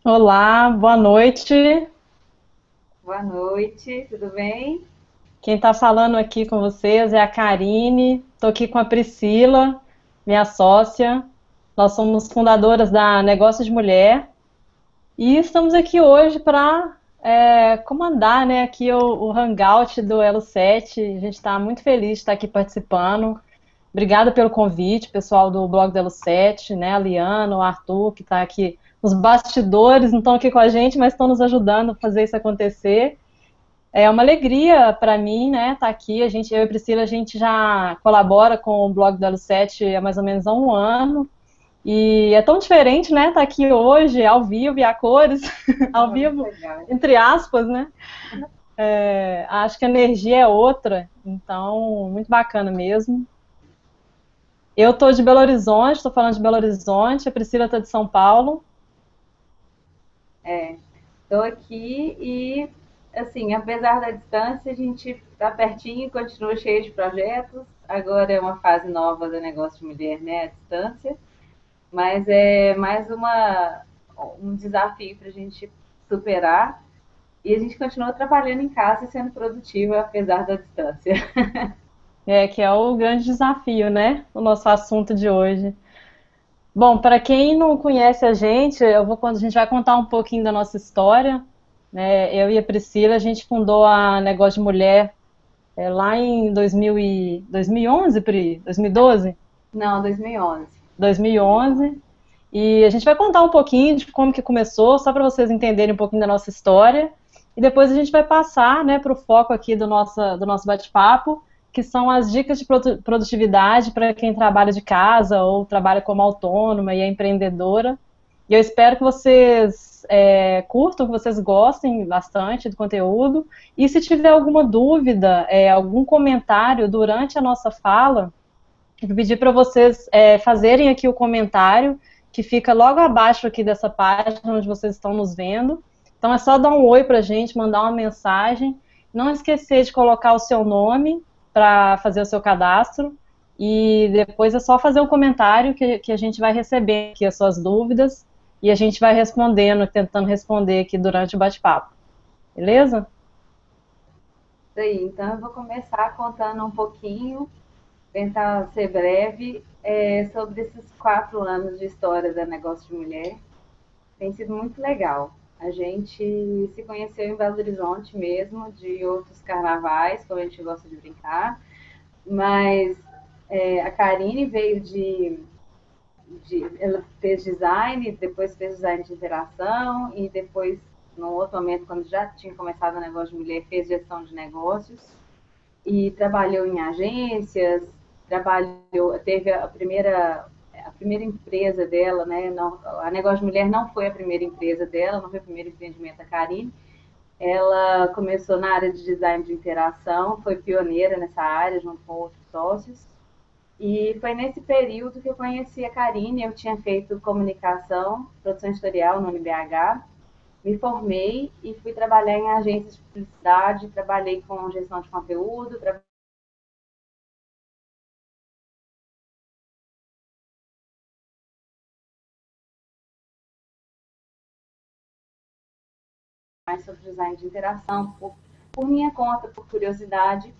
Olá, boa noite. Boa noite, tudo bem? Quem está falando aqui com vocês é a Karine. Estou aqui com a Priscila, minha sócia. Nós somos fundadoras da Negócio de Mulher e estamos aqui hoje para comandar, né, aqui o Hangout do Elo 7. A gente está muito feliz de estar aqui participando. Obrigada pelo convite, pessoal do blog do Elo 7, né, a Liana, o Arthur, que está aqui nos bastidores, não estão aqui com a gente, mas estão nos ajudando a fazer isso acontecer. É uma alegria para mim, né, estar aqui. Eu e a Priscila, a gente já colabora com o blog do Elo 7 há mais ou menos há um ano. E é tão diferente, né, estar aqui hoje, ao vivo e a cores, ao Ah, muito vivo, legal. entre aspas, né? Acho que a energia é outra, então, muito bacana mesmo. Eu tô de Belo Horizonte, estou falando de Belo Horizonte, a Priscila tá de São Paulo. Estou aqui e, assim, apesar da distância, a gente está pertinho e continua cheio de projetos. Agora é uma fase nova do negócio de mulher, né, à distância, mas é mais um desafio para a gente superar. E a gente continua trabalhando em casa e sendo produtiva, apesar da distância. Que é o grande desafio, né? O nosso assunto de hoje. Bom, para quem não conhece a gente, a gente vai contar um pouquinho da nossa história, né? Eu e a Priscila, a gente fundou a Negócio de Mulher lá em 2011, Pri, 2012, Não, 2011. 2011. E a gente vai contar um pouquinho de como que começou, só para vocês entenderem um pouquinho da nossa história. E depois a gente vai passar, né, para o foco aqui do nosso bate-papo, que são as dicas de produtividade para quem trabalha de casa ou trabalha como autônoma e é empreendedora. E eu espero que vocês curtam, que vocês gostem bastante do conteúdo. E se tiver alguma dúvida, algum comentário durante a nossa fala, eu vou pedir para vocês fazerem aqui o comentário que fica logo abaixo aqui dessa página onde vocês estão nos vendo. Então é só dar um oi para a gente, mandar uma mensagem. Não esquecer de colocar o seu nome para fazer o seu cadastro. E depois é só fazer um comentário que a gente vai receber aqui as suas dúvidas e a gente vai respondendo, tentando responder aqui durante o bate-papo. Beleza? Daí, então eu vou começar contando um pouquinho, tentar ser breve, sobre esses 4 anos de história da Negócio de Mulher. Tem sido muito legal. A gente se conheceu em Belo Horizonte mesmo, de outros carnavais, como a gente gosta de brincar, mas a Karine veio ela fez design, depois fez design de interação e depois, no outro momento, quando já tinha começado o negócio de mulher, fez gestão de negócios e trabalhou em agências, teve a primeira empresa dela, né? Não, a Negócio de Mulher não foi a primeira empresa dela, não foi o primeiro empreendimento da Karine. Ela começou na área de design de interação, foi pioneira nessa área, junto com outros sócios. E foi nesse período que eu conheci a Karine. Eu tinha feito comunicação, produção editorial no UniBH, me formei e fui trabalhar em agências de publicidade, trabalhei com gestão de conteúdo, mais sobre design de interação, por minha conta, por curiosidade.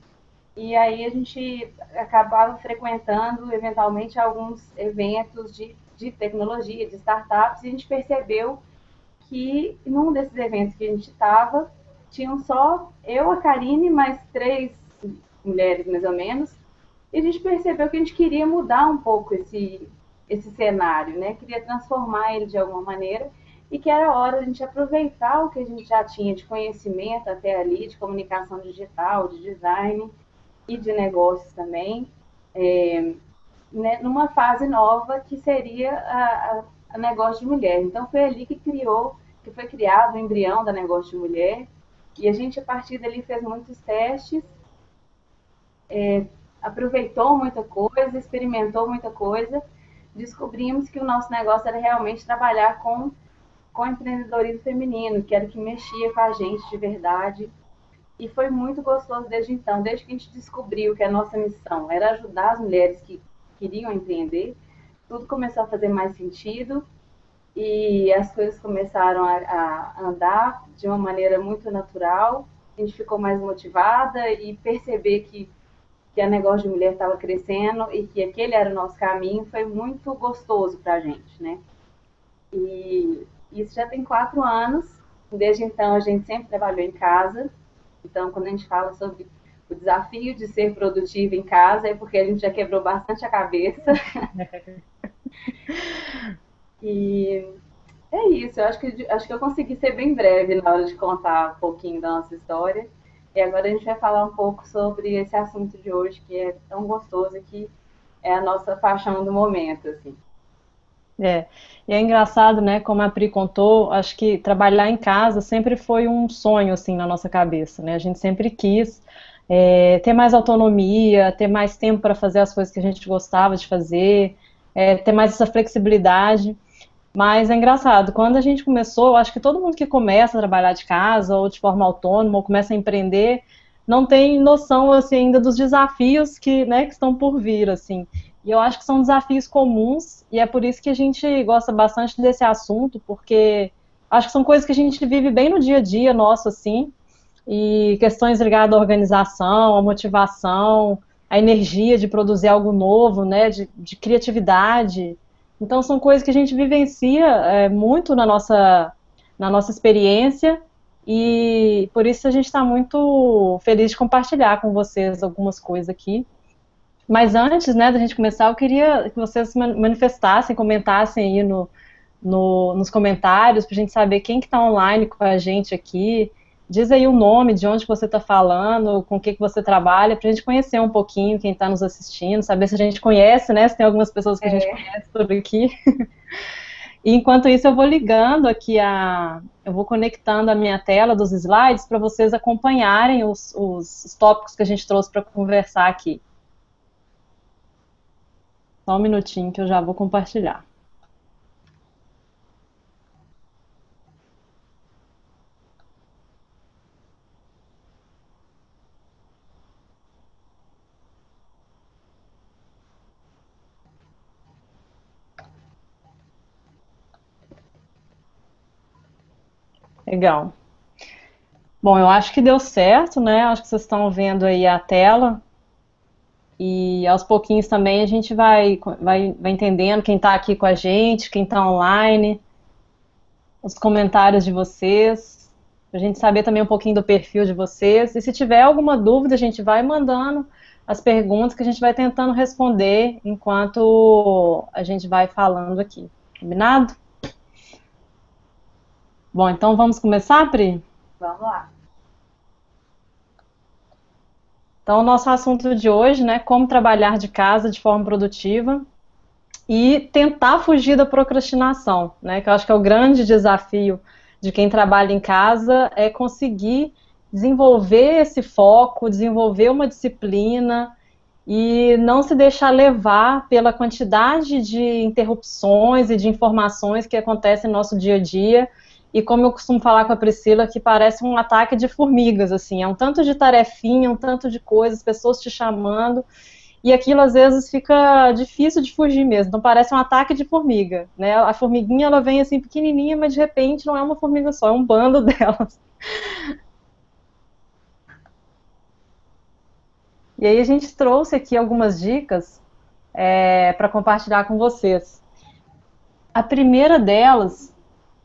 E aí a gente acabava frequentando, eventualmente, alguns eventos de tecnologia, de startups, e a gente percebeu que num desses eventos que a gente estava, tinham só eu, a Karine, mais 3 mulheres, mais ou menos, e a gente percebeu que a gente queria mudar um pouco esse cenário, né? Queria transformar ele de alguma maneira e que era hora de a gente aproveitar o que a gente já tinha de conhecimento até ali, de comunicação digital, de design e de negócios também, né, numa fase nova que seria a negócio de mulher. Então foi ali que foi criado o embrião da negócio de mulher, e a gente a partir dali fez muitos testes, aproveitou muita coisa, experimentou muita coisa, descobrimos que o nosso negócio era realmente trabalhar com empreendedorismo feminino, que era o que mexia com a gente de verdade. E foi muito gostoso desde então, desde que a gente descobriu que a nossa missão era ajudar as mulheres que queriam empreender, tudo começou a fazer mais sentido e as coisas começaram a andar de uma maneira muito natural. A gente ficou mais motivada e perceber que a negócio de mulher estava crescendo e que aquele era o nosso caminho foi muito gostoso para a gente, né? E isso já tem 4 anos. Desde então, a gente sempre trabalhou em casa. Então, quando a gente fala sobre o desafio de ser produtivo em casa, é porque a gente já quebrou bastante a cabeça. E é isso. Eu acho que eu consegui ser bem breve na hora de contar um pouquinho da nossa história. E agora a gente vai falar um pouco sobre esse assunto de hoje, que é tão gostoso e que é a nossa paixão do momento, assim. É. E é engraçado, né, como a Pri contou, acho que trabalhar em casa sempre foi um sonho, assim, na nossa cabeça, né? A gente sempre quis ter mais autonomia, ter mais tempo para fazer as coisas que a gente gostava de fazer, ter mais essa flexibilidade. Mas é engraçado, quando a gente começou, eu acho que todo mundo que começa a trabalhar de casa, ou de forma autônoma, ou começa a empreender, não tem noção, assim, ainda dos desafios que, né, que estão por vir, assim. E eu acho que são desafios comuns, e é por isso que a gente gosta bastante desse assunto, porque acho que são coisas que a gente vive bem no dia a dia nosso, assim, e questões ligadas à organização, à motivação, à energia de produzir algo novo, né, de criatividade. Então, são coisas que a gente vivencia muito na nossa experiência, e por isso a gente está muito feliz de compartilhar com vocês algumas coisas aqui. Mas antes, né, da gente começar, eu queria que vocês se manifestassem, comentassem aí nos comentários, para a gente saber quem que está online com a gente aqui. Diz aí o nome, de onde você está falando, com o que você trabalha, para a gente conhecer um pouquinho quem está nos assistindo, saber se a gente conhece, né? Se tem algumas pessoas que a gente conhece por aqui. E enquanto isso, eu vou ligando aqui eu vou conectando a minha tela dos slides para vocês acompanharem os tópicos que a gente trouxe para conversar aqui. Só um minutinho que eu já vou compartilhar. Legal. Bom, eu acho que deu certo, né? Acho que vocês estão vendo aí a tela. E aos pouquinhos também a gente vai entendendo quem está aqui com a gente, quem está online, os comentários de vocês, para a gente saber também um pouquinho do perfil de vocês. E se tiver alguma dúvida, a gente vai mandando as perguntas que a gente vai tentando responder enquanto a gente vai falando aqui. Combinado? Bom, então vamos começar, Pri? Vamos lá. Então, o nosso assunto de hoje, né, como trabalhar de casa de forma produtiva e tentar fugir da procrastinação, né, que eu acho que é o grande desafio de quem trabalha em casa, é conseguir desenvolver esse foco, desenvolver uma disciplina e não se deixar levar pela quantidade de interrupções e de informações que acontecem no nosso dia a dia. E como eu costumo falar com a Priscila, que parece um ataque de formigas, assim, é um tanto de tarefinha, um tanto de coisas, pessoas te chamando, e aquilo às vezes fica difícil de fugir mesmo, então parece um ataque de formiga, né? A formiguinha, ela vem assim pequenininha, mas de repente não é uma formiga só, é um bando delas. E aí a gente trouxe aqui algumas dicas para compartilhar com vocês. A primeira delas,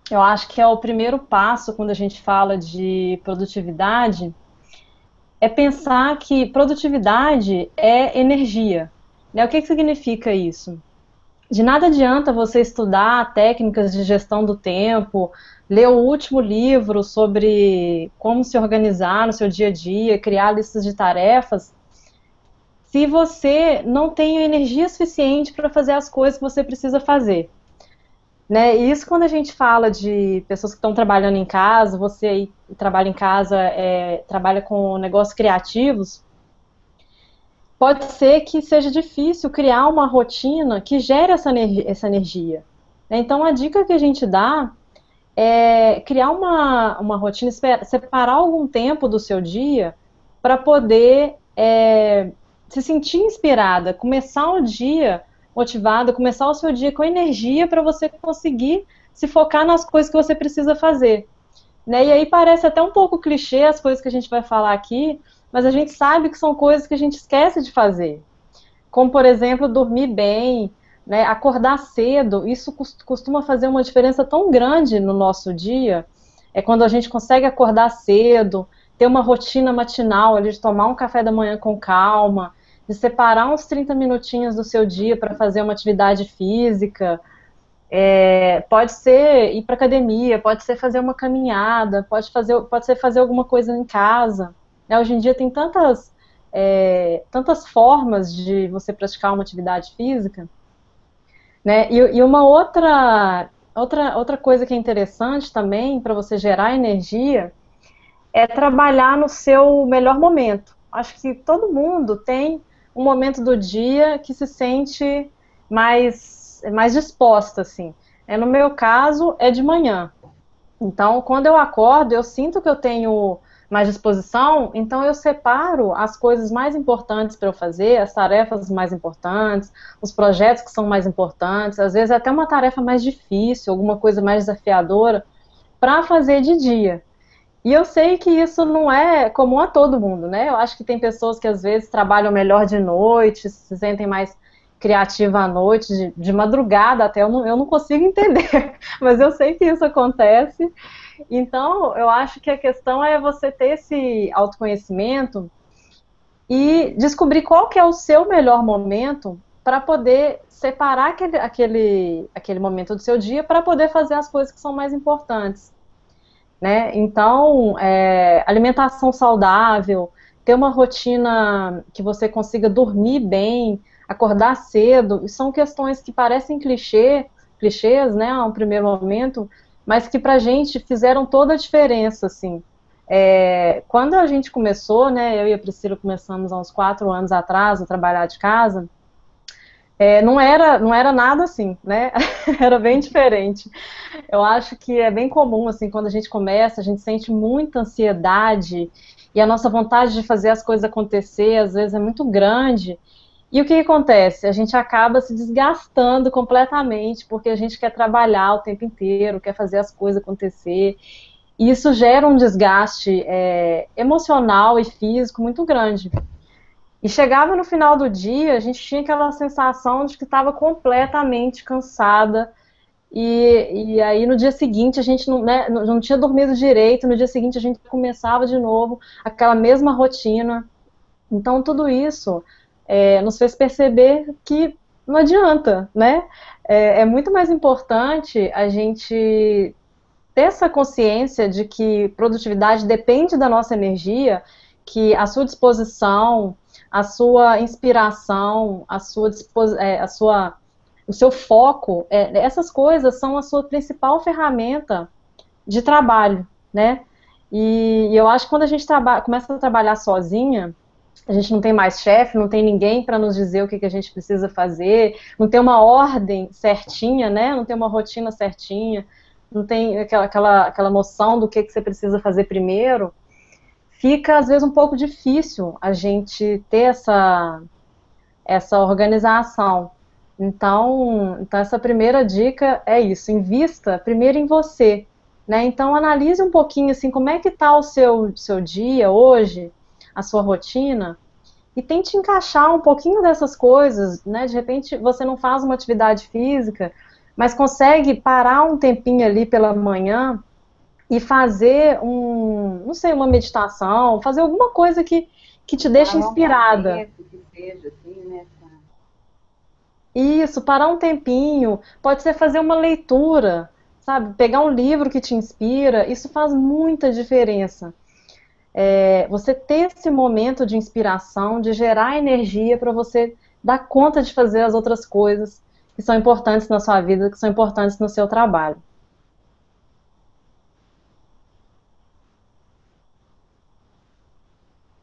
eu acho que é o primeiro passo quando a gente fala de produtividade, é pensar que produtividade é energia, né? O que que significa isso? De nada adianta você estudar técnicas de gestão do tempo, ler o último livro sobre como se organizar no seu dia a dia, criar listas de tarefas, se você não tem energia suficiente para fazer as coisas que você precisa fazer. Né? E isso quando a gente fala de pessoas que estão trabalhando em casa, você aí trabalha em casa, trabalha com negócios criativos, pode ser que seja difícil criar uma rotina que gere essa energia. Né? Então a dica que a gente dá é criar uma rotina, separar algum tempo do seu dia para poder se sentir inspirada, começar o dia motivada, começar o seu dia com energia para você conseguir se focar nas coisas que você precisa fazer, né? E aí parece até um pouco clichê as coisas que a gente vai falar aqui, mas a gente sabe que são coisas que a gente esquece de fazer. Como, por exemplo, dormir bem, né? Acordar cedo, isso costuma fazer uma diferença tão grande no nosso dia. É quando a gente consegue acordar cedo, ter uma rotina matinal, ali, de tomar um café da manhã com calma, de separar uns 30 minutinhos do seu dia para fazer uma atividade física. Pode ser ir para academia, pode ser fazer uma caminhada, pode ser fazer alguma coisa em casa. Né? Hoje em dia tem tantas formas de você praticar uma atividade física, né? E uma outra coisa que é interessante também para você gerar energia é trabalhar no seu melhor momento. Acho que todo mundo tem um momento do dia que se sente mais disposta, assim. No meu caso, é de manhã. Então, quando eu acordo, eu sinto que eu tenho mais disposição, então eu separo as coisas mais importantes para eu fazer, as tarefas mais importantes, os projetos que são mais importantes, às vezes até uma tarefa mais difícil, alguma coisa mais desafiadora, para fazer de dia. E eu sei que isso não é comum a todo mundo, né? Eu acho que tem pessoas que às vezes trabalham melhor de noite, se sentem mais criativa à noite, de madrugada até, eu não consigo entender, mas eu sei que isso acontece. Então, eu acho que a questão é você ter esse autoconhecimento e descobrir qual que é o seu melhor momento para poder separar aquele momento do seu dia para poder fazer as coisas que são mais importantes. Né? Então, alimentação saudável, ter uma rotina que você consiga dormir bem, acordar cedo, são questões que parecem clichês, né, a um primeiro momento, mas que pra gente fizeram toda a diferença, assim. Quando a gente começou, né, eu e a Priscila começamos há uns 4 anos atrás a trabalhar de casa, não era nada assim, né? Era bem diferente. Eu acho que é bem comum, assim, quando a gente começa, a gente sente muita ansiedade e a nossa vontade de fazer as coisas acontecer, às vezes, é muito grande. E o que acontece? A gente acaba se desgastando completamente, porque a gente quer trabalhar o tempo inteiro, quer fazer as coisas acontecer. E isso gera um desgaste emocional e físico muito grande. E chegava no final do dia, a gente tinha aquela sensação de que estava completamente cansada. E aí no dia seguinte a gente não, né, não tinha dormido direito, no dia seguinte a gente começava de novo aquela mesma rotina. Então tudo isso nos fez perceber que não adianta, né? É muito mais importante a gente ter essa consciência de que produtividade depende da nossa energia, que a sua disposição, a sua inspiração, o seu foco, essas coisas são a sua principal ferramenta de trabalho, né? E eu acho que quando a gente começa a trabalhar sozinha, a gente não tem mais chefe, não tem ninguém para nos dizer o que a gente precisa fazer, não tem uma ordem certinha, né? Não tem uma rotina certinha, não tem aquela noção do que você precisa fazer primeiro, fica às vezes um pouco difícil a gente ter essa organização. Então, essa primeira dica é isso, invista primeiro em você, né? Então, analise um pouquinho, assim, como é que está o seu dia hoje, a sua rotina, e tente encaixar um pouquinho dessas coisas, né? De repente, você não faz uma atividade física, mas consegue parar um tempinho ali pela manhã e fazer não sei, uma meditação, fazer alguma coisa que te deixe inspirada. Que seja assim, né? Isso, parar um tempinho, pode ser fazer uma leitura, sabe? Pegar um livro que te inspira, isso faz muita diferença. Você ter esse momento de inspiração, de gerar energia para você dar conta de fazer as outras coisas que são importantes na sua vida, que são importantes no seu trabalho.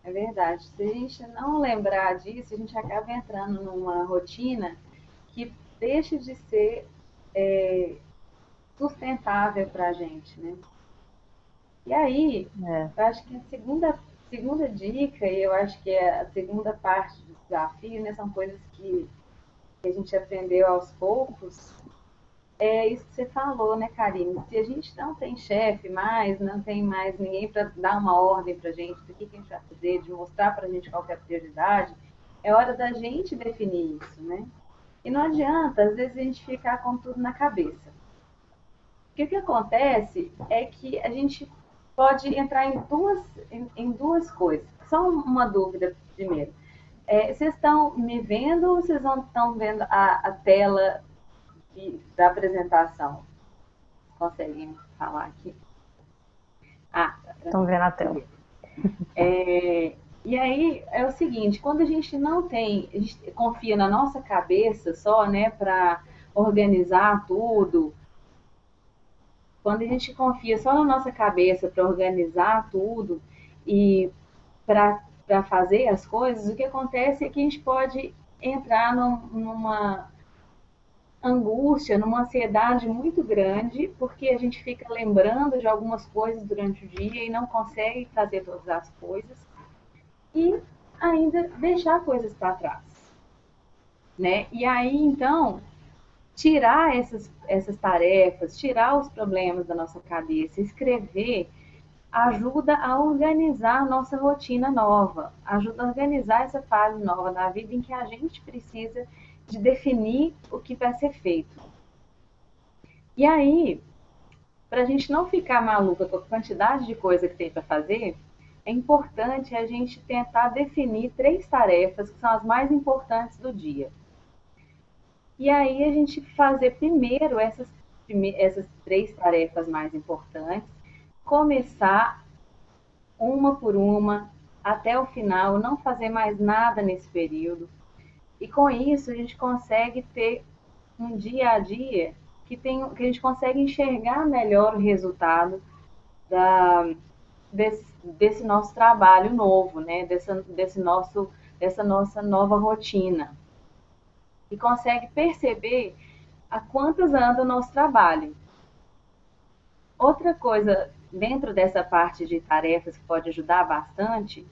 É verdade. Se a gente não lembrar disso, a gente acaba entrando numa rotina que deixa de ser sustentável para a gente, né? E aí, É. eu acho que a segunda dica, e eu acho que é a segunda parte do desafio, né? São coisas que a gente aprendeu aos poucos, é isso que você falou, né, Karine? Se a gente não tem chefe mais, não tem mais ninguém para dar uma ordem para a gente do que a gente vai fazer, de mostrar para a gente qual que é a prioridade, é hora da gente definir isso, né? E não adianta, às vezes, a gente ficar com tudo na cabeça. Porque o que acontece é que a gente pode entrar em duas coisas. Só uma dúvida primeiro. Vocês estão me vendo ou vocês não estão vendo a tela da apresentação? Conseguem falar aqui? Ah, tá Estão vendo a tela. tranquilo. E aí é o seguinte, quando a gente não tem, a gente confia na nossa cabeça só, né, para organizar tudo, quando a gente confia só na nossa cabeça para organizar tudo e para fazer as coisas, o que acontece é que a gente pode entrar numa angústia, numa ansiedade muito grande, porque a gente fica lembrando de algumas coisas durante o dia e não consegue fazer todas as coisas e ainda deixar coisas para trás, né? E aí, então, tirar essas tarefas, tirar os problemas da nossa cabeça, escrever, ajuda a organizar a nossa rotina nova, ajuda a organizar essa fase nova da vida em que a gente precisa de definir o que vai ser feito. E aí, para a gente não ficar maluca com a quantidade de coisa que tem para fazer, é importante a gente tentar definir 3 tarefas que são as mais importantes do dia. E aí a gente fazer primeiro essas 3 tarefas mais importantes, começar uma por uma até o final, não fazer mais nada nesse período. E com isso a gente consegue ter um dia a dia que a gente consegue enxergar melhor o resultado desse nosso trabalho novo, né? Dessa nossa nova rotina. E consegue perceber a quantas anda o nosso trabalho. Outra coisa dentro dessa parte de tarefas que pode ajudar bastante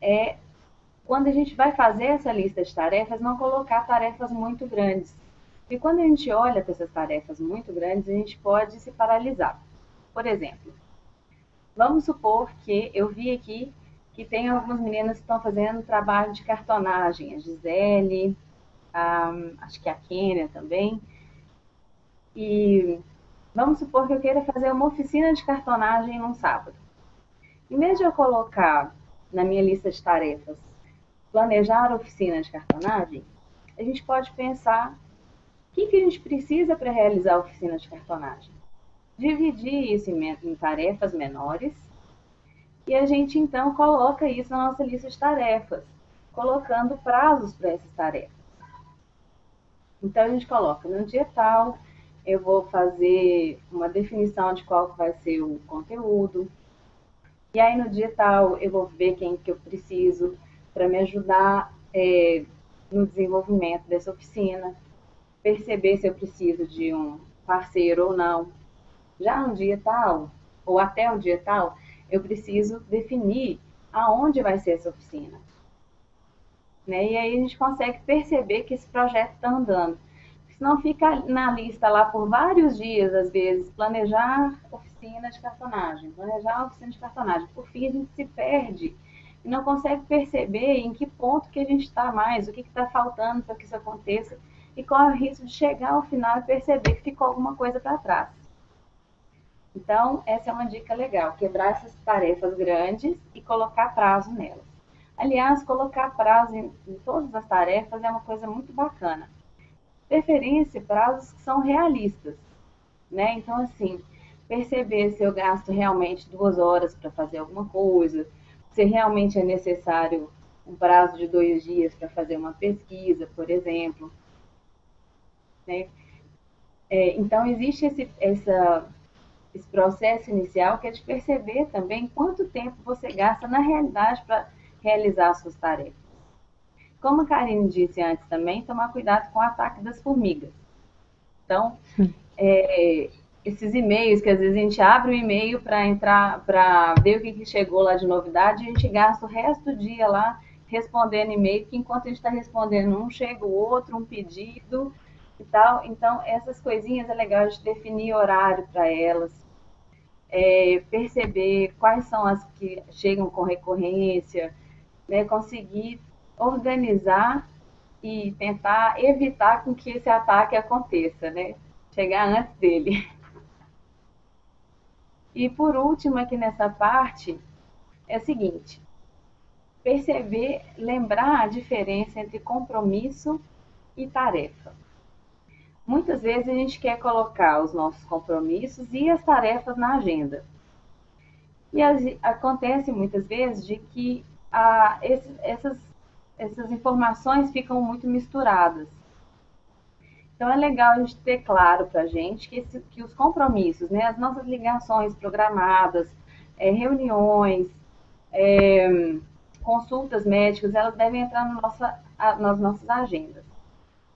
é quando a gente vai fazer essa lista de tarefas, não colocar tarefas muito grandes. E quando a gente olha para essas tarefas muito grandes, a gente pode se paralisar. Por exemplo, vamos supor que eu vi aqui que tem algumas meninas que estão fazendo trabalho de cartonagem, a Gisele, acho que a Kênia também. E vamos supor que eu queira fazer uma oficina de cartonagem num sábado. Em vez de eu colocar na minha lista de tarefas planejar a oficina de cartonagem, a gente pode pensar o que a gente precisa para realizar a oficina de cartonagem. Dividir isso em tarefas menores e a gente então coloca isso na nossa lista de tarefas, colocando prazos para essas tarefas. Então a gente coloca no dia tal, eu vou fazer uma definição de qual vai ser o conteúdo. E aí no dia tal eu vou ver quem que eu preciso para me ajudar no desenvolvimento dessa oficina, perceber se eu preciso de um parceiro ou não. Já no dia tal, ou até o dia tal, eu preciso definir aonde vai ser essa oficina. Né? E aí a gente consegue perceber que esse projeto está andando. Senão fica na lista lá por vários dias, às vezes, planejar oficina de cartonagem, planejar oficina de cartonagem. Por fim, a gente se perde e não consegue perceber em que ponto que a gente está mais, o que está faltando para que isso aconteça, e corre o risco de chegar ao final e perceber que ficou alguma coisa para trás. Então, essa é uma dica legal, quebrar essas tarefas grandes e colocar prazo nelas. Aliás, colocar prazo em todas as tarefas é uma coisa muito bacana. Preferência, prazos que são realistas, né? Então, assim, perceber se eu gasto realmente 2 horas para fazer alguma coisa, se realmente é necessário um prazo de 2 dias para fazer uma pesquisa, por exemplo. Né? Então, existe esse processo inicial que é de perceber também quanto tempo você gasta na realidade para realizar as suas tarefas. Como a Karine disse antes também, tomar cuidado com o ataque das formigas. Então, esses e-mails, que às vezes a gente abre o e-mail para entrar, para ver o que chegou lá de novidade, a gente gasta o resto do dia lá respondendo e-mail, que enquanto a gente está respondendo um, chega o outro, um pedido, e tal. Então, essas coisinhas é legal de definir horário para elas, perceber quais são as que chegam com recorrência, né, conseguir organizar e tentar evitar com que esse ataque aconteça, né? Chegar antes dele. E por último, aqui nessa parte, é o seguinte: perceber, lembrar a diferença entre compromisso e tarefa. Muitas vezes a gente quer colocar os nossos compromissos e as tarefas na agenda. E acontece muitas vezes de que essas informações ficam muito misturadas. Então é legal a gente ter claro para a gente que os compromissos, né, as nossas ligações programadas, reuniões, consultas médicas, elas devem entrar nas nossas agendas.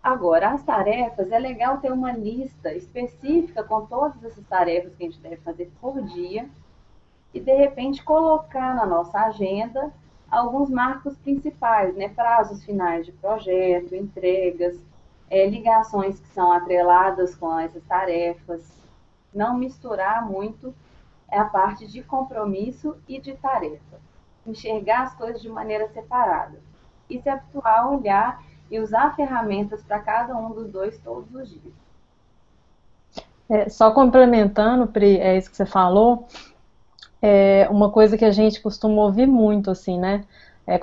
Agora, as tarefas, é legal ter uma lista específica com todas essas tarefas que a gente deve fazer por dia e, de repente, colocar na nossa agenda alguns marcos principais, né? Prazos finais de projeto, entregas, ligações que são atreladas com essas tarefas. Não misturar muito a parte de compromisso e de tarefa. Enxergar as coisas de maneira separada. E se habituar a olhar e usar ferramentas para cada um dos dois todos os dias. Só complementando, Pri, é isso que você falou, uma coisa que a gente costuma ouvir muito, assim, né?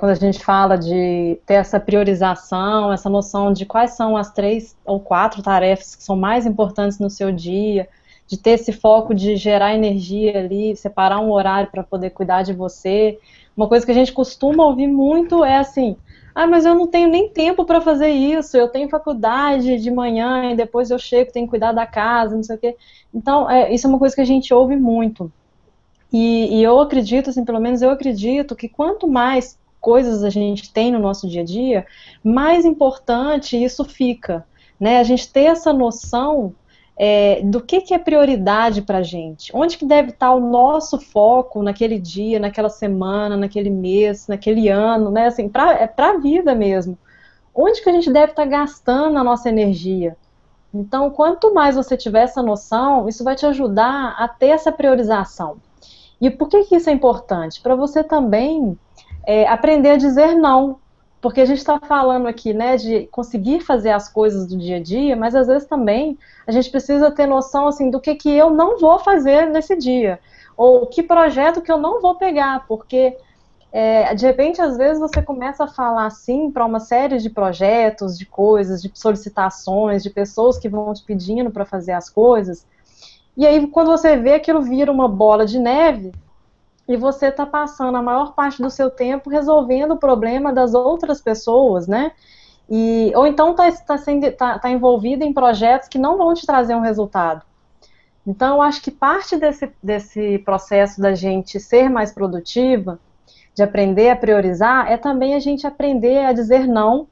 Quando a gente fala de ter essa priorização, essa noção de quais são as 3 ou 4 tarefas que são mais importantes no seu dia, de ter esse foco de gerar energia ali, separar um horário para poder cuidar de você. Uma coisa que a gente costuma ouvir muito é assim: ah, mas eu não tenho nem tempo para fazer isso, eu tenho faculdade de manhã e depois eu chego, tenho que cuidar da casa, não sei o quê. Então, isso é uma coisa que a gente ouve muito. E eu acredito, assim, pelo menos eu acredito que quanto mais coisas a gente tem no nosso dia a dia, mais importante isso fica, né? A gente ter essa noção do que é prioridade para a gente, onde que deve estar o nosso foco naquele dia, naquela semana, naquele mês, naquele ano, né? Assim, para a vida mesmo. Onde que a gente deve estar gastando a nossa energia? Então, quanto mais você tiver essa noção, isso vai te ajudar a ter essa priorização. E por que isso é importante? Para você também aprender a dizer não. Porque a gente está falando aqui, né, de conseguir fazer as coisas do dia a dia, mas às vezes também a gente precisa ter noção, assim, do que eu não vou fazer nesse dia. Ou que projeto que eu não vou pegar, porque de repente, às vezes, você começa a falar sim para uma série de projetos, de coisas, de solicitações, de pessoas que vão te pedindo para fazer as coisas, e aí quando você vê, aquilo vira uma bola de neve, e você está passando a maior parte do seu tempo resolvendo o problema das outras pessoas, né? Ou então tá envolvido em projetos que não vão te trazer um resultado. Então, eu acho que parte desse processo da gente ser mais produtiva, de aprender a priorizar, é também a gente aprender a dizer não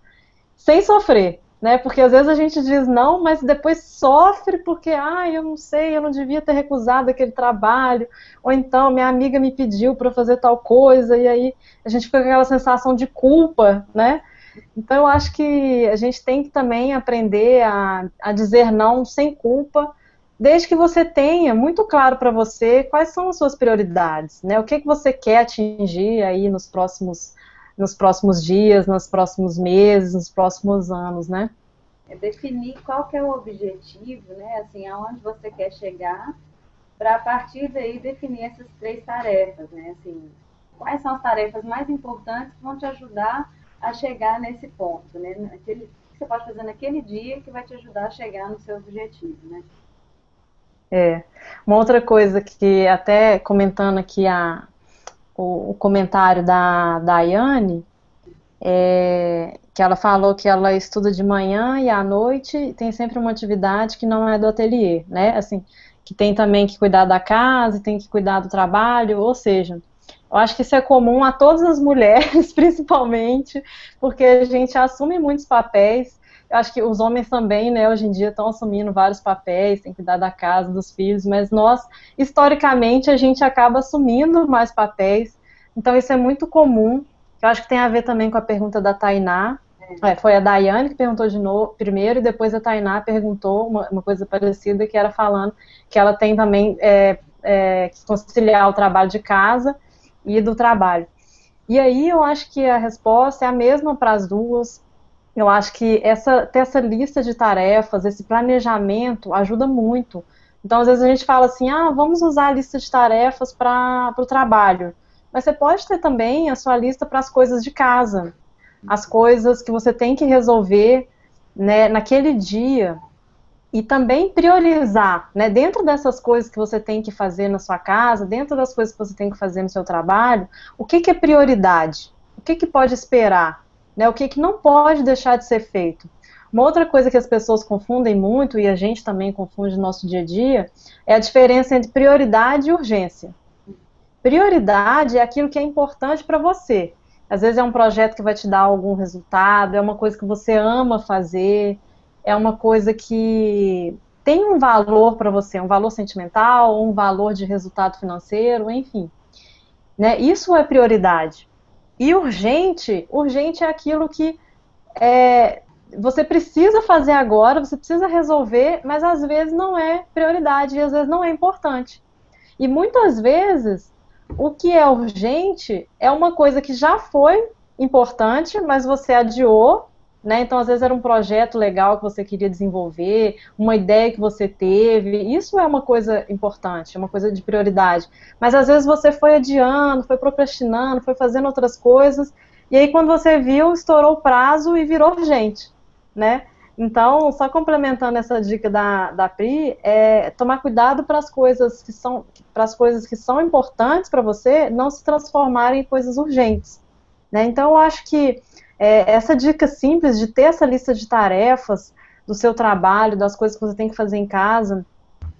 sem sofrer, né? Porque às vezes a gente diz não, mas depois sofre porque, eu não sei, eu não devia ter recusado aquele trabalho, ou então minha amiga me pediu para fazer tal coisa, e aí a gente fica com aquela sensação de culpa, né? Então eu acho que a gente tem que também aprender a dizer não sem culpa, desde que você tenha muito claro para você quais são as suas prioridades, né? O que você quer atingir aí nos próximos dias, nos próximos meses, nos próximos anos, né? Definir qual que é o objetivo, né? Assim, aonde você quer chegar, para a partir daí definir essas 3 tarefas, né? Assim, quais são as tarefas mais importantes que vão te ajudar a chegar nesse ponto, né? O que você pode fazer naquele dia que vai te ajudar a chegar no seu objetivo, né? Uma outra coisa que, até comentando aqui o comentário da Daiane, que ela falou que ela estuda de manhã e à noite tem sempre uma atividade que não é do ateliê, né? Assim, que tem também que cuidar da casa, tem que cuidar do trabalho, ou seja, eu acho que isso é comum a todas as mulheres, principalmente, porque a gente assume muitos papéis. Eu acho que os homens também, né, hoje em dia estão assumindo vários papéis, tem que cuidar da casa, dos filhos, mas nós, historicamente, a gente acaba assumindo mais papéis, então isso é muito comum. Eu acho que tem a ver também com a pergunta da Tainá, Foi a Daiane que perguntou de novo primeiro, e depois a Tainá perguntou uma coisa parecida, que era falando que ela tem também que conciliar o trabalho de casa e do trabalho. E aí eu acho que a resposta é a mesma para as duas. Eu acho que ter essa lista de tarefas, esse planejamento ajuda muito. Então, às vezes a gente fala assim, vamos usar a lista de tarefas para o trabalho. Mas você pode ter também a sua lista para as coisas de casa, as coisas que você tem que resolver, né, naquele dia. E também priorizar, né, dentro dessas coisas que você tem que fazer na sua casa, dentro das coisas que você tem que fazer no seu trabalho, o que é prioridade? O que pode esperar? Né, o que não pode deixar de ser feito? Uma outra coisa que as pessoas confundem muito, e a gente também confunde no nosso dia a dia, é a diferença entre prioridade e urgência. Prioridade é aquilo que é importante para você. Às vezes é um projeto que vai te dar algum resultado, é uma coisa que você ama fazer, é uma coisa que tem um valor para você, um valor sentimental, um valor de resultado financeiro, enfim. Né? Isso é prioridade. E urgente é aquilo que você precisa fazer agora, você precisa resolver, mas às vezes não é prioridade e às vezes não é importante. E muitas vezes o que é urgente é uma coisa que já foi importante, mas você adiou, né? Então, às vezes era um projeto legal que você queria desenvolver, uma ideia que você teve. Isso é uma coisa importante, é uma coisa de prioridade. Mas às vezes você foi adiando, foi procrastinando, foi fazendo outras coisas, e aí quando você viu, estourou o prazo e virou urgente, né? Então, só complementando essa dica da Pri, tomar cuidado para as coisas que são importantes para você não se transformarem em coisas urgentes. Né? Então, eu acho que essa dica simples de ter essa lista de tarefas do seu trabalho, das coisas que você tem que fazer em casa,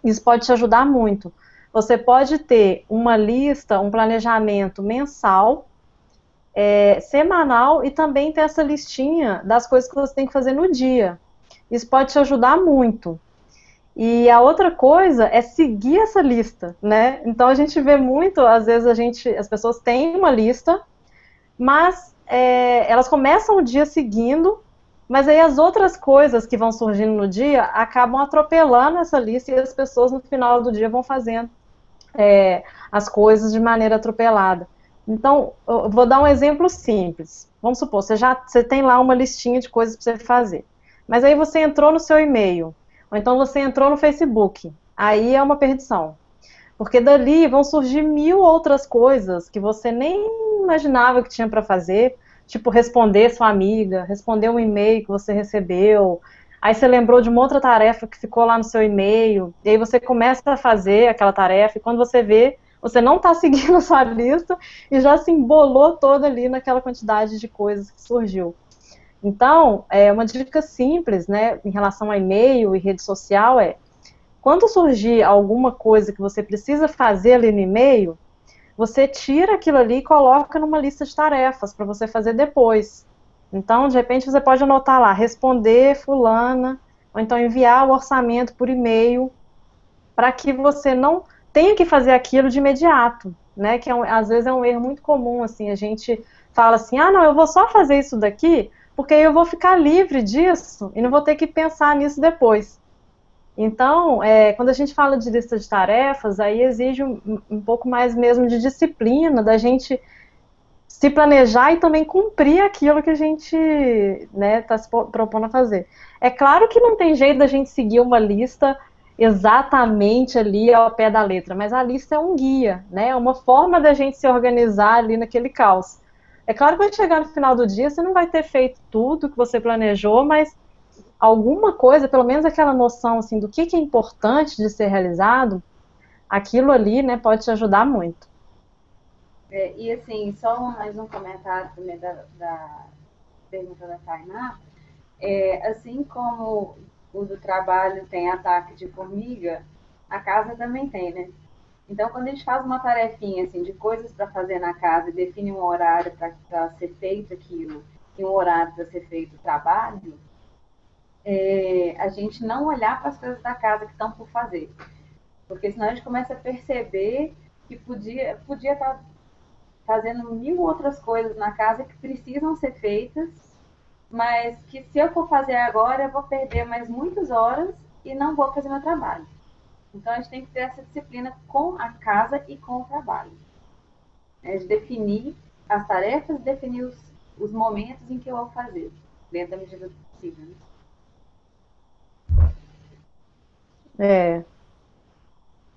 isso pode te ajudar muito. Você pode ter uma lista, um planejamento mensal, semanal, e também ter essa listinha das coisas que você tem que fazer no dia. Isso pode te ajudar muito. E a outra coisa é seguir essa lista, né? Então a gente vê muito, às vezes as pessoas têm uma lista, mas elas começam o dia seguindo, mas aí as outras coisas que vão surgindo no dia acabam atropelando essa lista e as pessoas no final do dia vão fazendo as coisas de maneira atropelada. Então, eu vou dar um exemplo simples. Vamos supor, você tem lá uma listinha de coisas para você fazer. Mas aí você entrou no seu e-mail, ou então você entrou no Facebook. Aí é uma perdição. Porque dali vão surgir 1000 outras coisas que você nem imaginava que tinha para fazer, tipo responder sua amiga, responder um e-mail que você recebeu. Aí você lembrou de uma outra tarefa que ficou lá no seu e-mail, e aí você começa a fazer aquela tarefa, e quando você vê, você não está seguindo a sua lista e já se embolou toda ali naquela quantidade de coisas que surgiu. Então, uma dica simples, né, em relação a e-mail e rede social quando surgir alguma coisa que você precisa fazer ali no e-mail, você tira aquilo ali e coloca numa lista de tarefas para você fazer depois. Então, de repente, você pode anotar lá, responder fulana, ou então enviar o orçamento por e-mail, para que você não tenha que fazer aquilo de imediato, né? Que às vezes é um erro muito comum, assim, a gente fala assim, não, eu vou só fazer isso daqui, porque aí eu vou ficar livre disso e não vou ter que pensar nisso depois. Então, quando a gente fala de lista de tarefas, aí exige um pouco mais mesmo de disciplina, da gente se planejar e também cumprir aquilo que a gente está se propondo a fazer. É claro que não tem jeito da gente seguir uma lista exatamente ali ao pé da letra, mas a lista é um guia, né? É uma forma da gente se organizar ali naquele caos. É claro que quando chegar no final do dia, você não vai ter feito tudo que você planejou, mas alguma coisa, pelo menos aquela noção assim, do que é importante de ser realizado, aquilo ali, né, pode te ajudar muito. E assim, só mais um comentário também da pergunta da Tainá. Assim como o do trabalho tem ataque de formiga, a casa também tem, né? Então, quando a gente faz uma tarefinha assim, de coisas para fazer na casa e define um horário para ser feito aquilo e um horário para ser feito o trabalho, a gente não olhar para as coisas da casa que estão por fazer. Porque senão a gente começa a perceber que podia estar fazendo 1000 outras coisas na casa que precisam ser feitas, mas que se eu for fazer agora, eu vou perder mais muitas horas e não vou fazer meu trabalho. Então, a gente tem que ter essa disciplina com a casa e com o trabalho. Né? De definir as tarefas, definir os momentos em que eu vou fazer, dentro da medida do possível. É,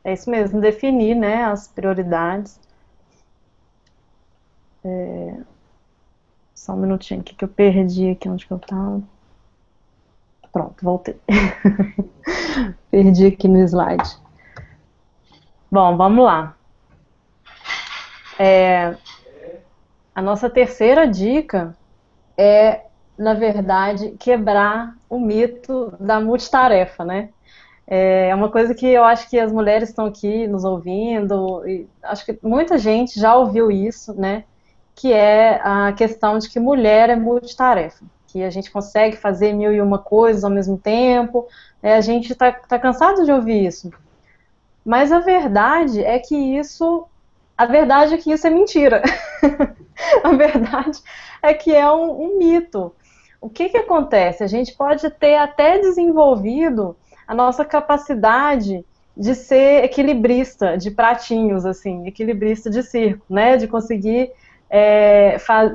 é isso mesmo, definir, né, as prioridades. Só um minutinho aqui que eu perdi aqui onde que eu tava. Pronto, voltei. Perdi aqui no slide. Bom, vamos lá. A nossa terceira dica é, na verdade, quebrar o mito da multitarefa, né? É uma coisa que eu acho que as mulheres estão aqui nos ouvindo, e acho que muita gente já ouviu isso, né? Que é a questão de que mulher é multitarefa, que a gente consegue fazer mil e uma coisas ao mesmo tempo, a gente tá cansado de ouvir isso. Mas a verdade é que isso é mentira. A verdade é que é um mito. O que que acontece? A gente pode ter até desenvolvido a nossa capacidade de ser equilibrista de pratinhos, assim, equilibrista de circo, né? De conseguir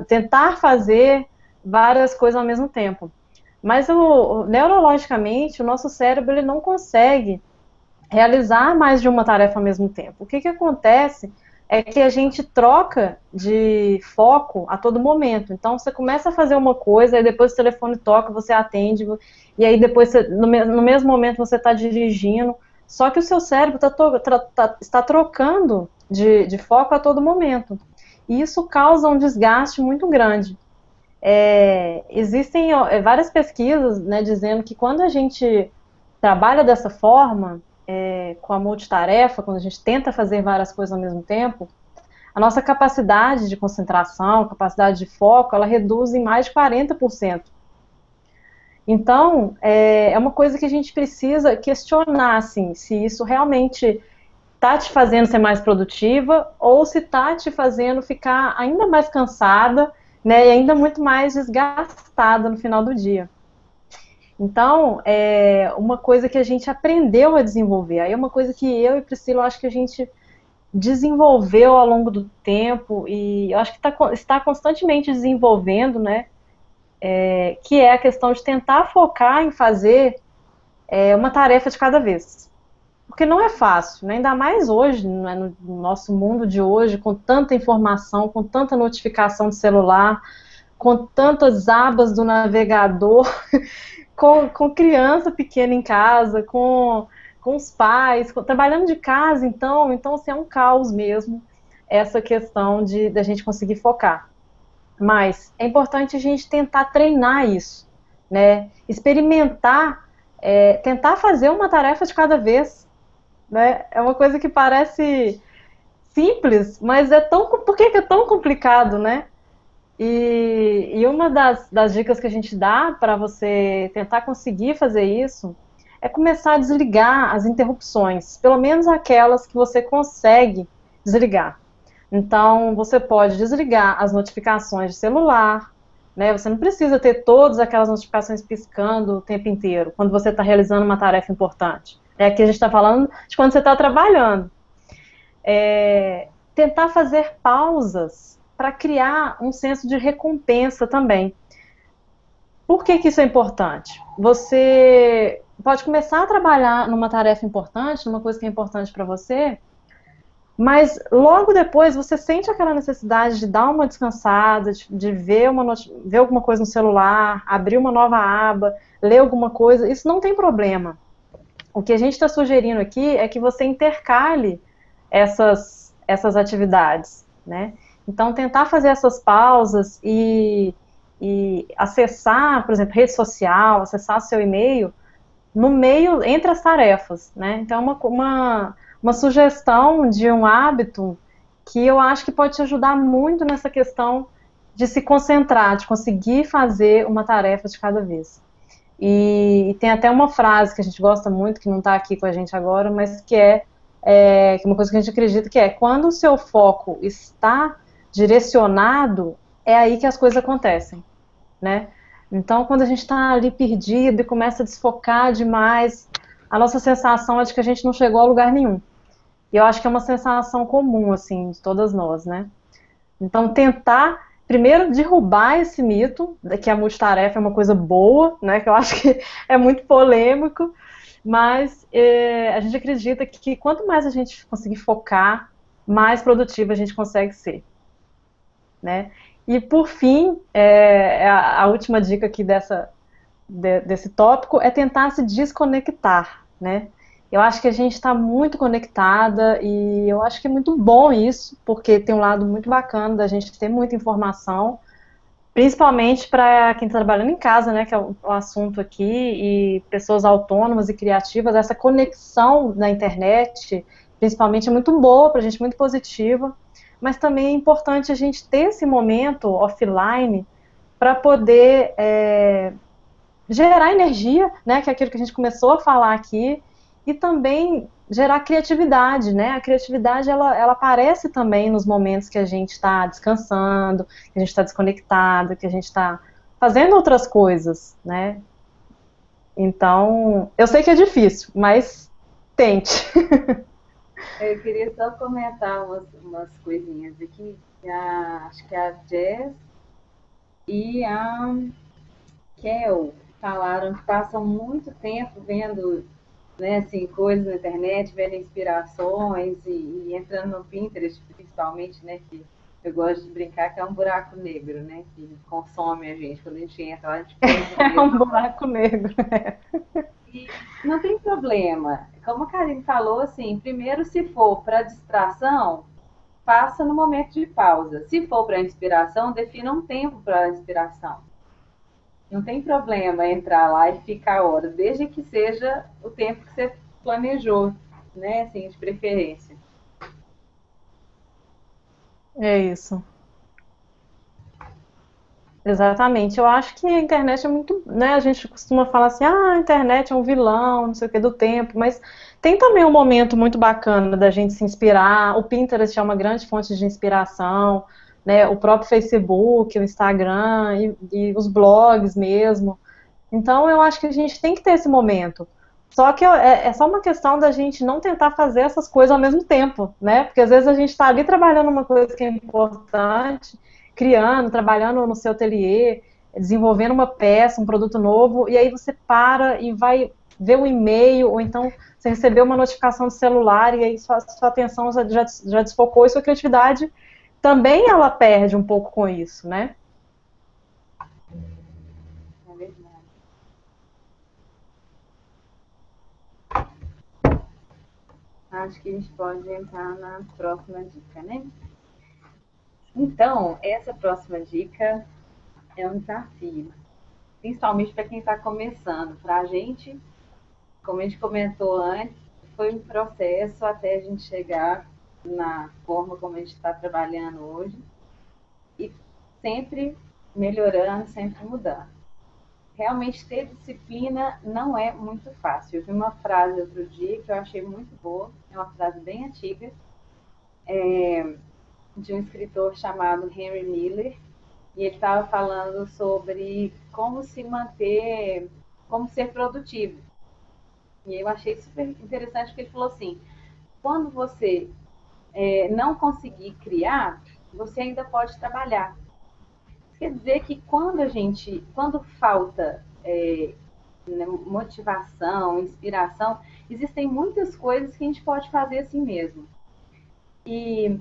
tentar fazer várias coisas ao mesmo tempo. Mas neurologicamente, o nosso cérebro ele não consegue realizar mais de uma tarefa ao mesmo tempo. O que que acontece é que a gente troca de foco a todo momento. Então, você começa a fazer uma coisa, aí depois o telefone toca, você atende, e aí depois, no mesmo momento, você está dirigindo. Só que o seu cérebro está trocando de foco a todo momento. E isso causa um desgaste muito grande. Existem várias pesquisas, né, dizendo que quando a gente trabalha dessa forma, com a multitarefa, quando a gente tenta fazer várias coisas ao mesmo tempo, a nossa capacidade de concentração, capacidade de foco, ela reduz em mais de 40%. Então, é uma coisa que a gente precisa questionar, assim, se isso realmente está te fazendo ser mais produtiva ou se está te fazendo ficar ainda mais cansada, né, e ainda muito mais desgastada no final do dia. Então, é uma coisa que a gente aprendeu a desenvolver. Aí é uma coisa que eu e Priscila, eu acho que a gente desenvolveu ao longo do tempo e eu acho que está constantemente desenvolvendo, né? Que é a questão de tentar focar em fazer uma tarefa de cada vez. Porque não é fácil, né? Ainda mais hoje, né, no nosso mundo de hoje, com tanta informação, com tanta notificação de celular, com tantas abas do navegador, com criança pequena em casa, com os pais, trabalhando de casa, então assim, é um caos mesmo essa questão da gente conseguir focar. Mas é importante a gente tentar treinar isso, né? Experimentar, tentar fazer uma tarefa de cada vez, né? É uma coisa que parece simples, mas por que é tão complicado, né? E uma das dicas que a gente dá para você tentar conseguir fazer isso é começar a desligar as interrupções, pelo menos aquelas que você consegue desligar. Então, você pode desligar as notificações de celular, né? Você não precisa ter todas aquelas notificações piscando o tempo inteiro, quando você está realizando uma tarefa importante. Aqui a gente está falando de quando você está trabalhando. Tentar fazer pausas para criar um senso de recompensa também. Por que isso é importante? Você pode começar a trabalhar numa tarefa importante, numa coisa que é importante para você, mas logo depois você sente aquela necessidade de dar uma descansada, de ver alguma coisa no celular, abrir uma nova aba, ler alguma coisa, isso não tem problema. O que a gente está sugerindo aqui é que você intercale essas atividades, né? Então, tentar fazer essas pausas e acessar, por exemplo, rede social, acessar seu e-mail no meio, entre as tarefas, né? Então, uma sugestão de um hábito que eu acho que pode te ajudar muito nessa questão de se concentrar, de conseguir fazer uma tarefa de cada vez. E tem até uma frase que a gente gosta muito, que não está aqui com a gente agora, mas que é uma coisa que a gente acredita que quando o seu foco está direcionado, é aí que as coisas acontecem, né? Então, quando a gente está ali perdido e começa a desfocar demais, a nossa sensação é de que a gente não chegou a lugar nenhum. E eu acho que é uma sensação comum, assim, de todas nós, né? Então, tentar, primeiro, derrubar esse mito de que a multitarefa é uma coisa boa, né? Que eu acho que é muito polêmico, mas a gente acredita que quanto mais a gente conseguir focar, mais produtiva a gente consegue ser, né? E, por fim, a última dica aqui desse tópico é tentar se desconectar, né? Eu acho que a gente está muito conectada e eu acho que é muito bom isso, porque tem um lado muito bacana da gente ter muita informação, principalmente para quem está trabalhando em casa, né, que é o assunto aqui, e pessoas autônomas e criativas, essa conexão na internet, principalmente, é muito boa para a gente, muito positiva, mas também é importante a gente ter esse momento offline para poder gerar energia, né, que é aquilo que a gente começou a falar aqui, e também gerar criatividade, né? A criatividade ela aparece também nos momentos que a gente está descansando, que a gente está desconectado, que a gente está fazendo outras coisas, né? Então, eu sei que é difícil, mas tente. Eu queria só comentar umas coisinhas aqui. Acho que a Jess e a Kel falaram que passam muito tempo vendo, né, assim, coisas na internet, vendo inspirações e entrando no Pinterest, principalmente, né, que eu gosto de brincar que é um buraco negro, né, que consome a gente. Quando a gente entra lá, a gente perde É mesmo. um buraco negro. E não tem problema. Como a Karine falou, assim, primeiro, se for para distração, faça no momento de pausa. Se for para inspiração, defina um tempo para a inspiração. Não tem problema entrar lá e ficar horas, desde que seja o tempo que você planejou, né? Assim, de preferência. É isso. Exatamente. Eu acho que a internet é muito, né? A gente costuma falar assim, ah, a internet é um vilão, não sei o que do tempo, mas tem também um momento muito bacana da gente se inspirar. O Pinterest é uma grande fonte de inspiração, né? O próprio Facebook, o Instagram e os blogs mesmo. Então eu acho que a gente tem que ter esse momento. Só que é só uma questão da gente não tentar fazer essas coisas ao mesmo tempo, né? Porque às vezes a gente está ali trabalhando uma coisa que é importante, criando, trabalhando no seu ateliê, desenvolvendo uma peça, um produto novo, e aí você para e vai ver um e-mail, ou então você recebeu uma notificação do celular, e aí sua atenção já desfocou, e sua criatividade também ela perde um pouco com isso, né? É verdade. Acho que a gente pode entrar na próxima dica, né? Então, essa próxima dica é um desafio, principalmente para quem está começando. Para a gente, como a gente comentou antes, foi um processo até a gente chegar na forma como a gente está trabalhando hoje e sempre melhorando, sempre mudando. Realmente ter disciplina não é muito fácil. Eu vi uma frase outro dia que eu achei muito boa, é uma frase bem antiga, de um escritor chamado Henry Miller, e ele estava falando sobre como se manter, como ser produtivo. E eu achei super interessante que ele falou assim: quando você não conseguir criar, você ainda pode trabalhar. Isso quer dizer que quando falta motivação, inspiração, existem muitas coisas que a gente pode fazer assim mesmo. E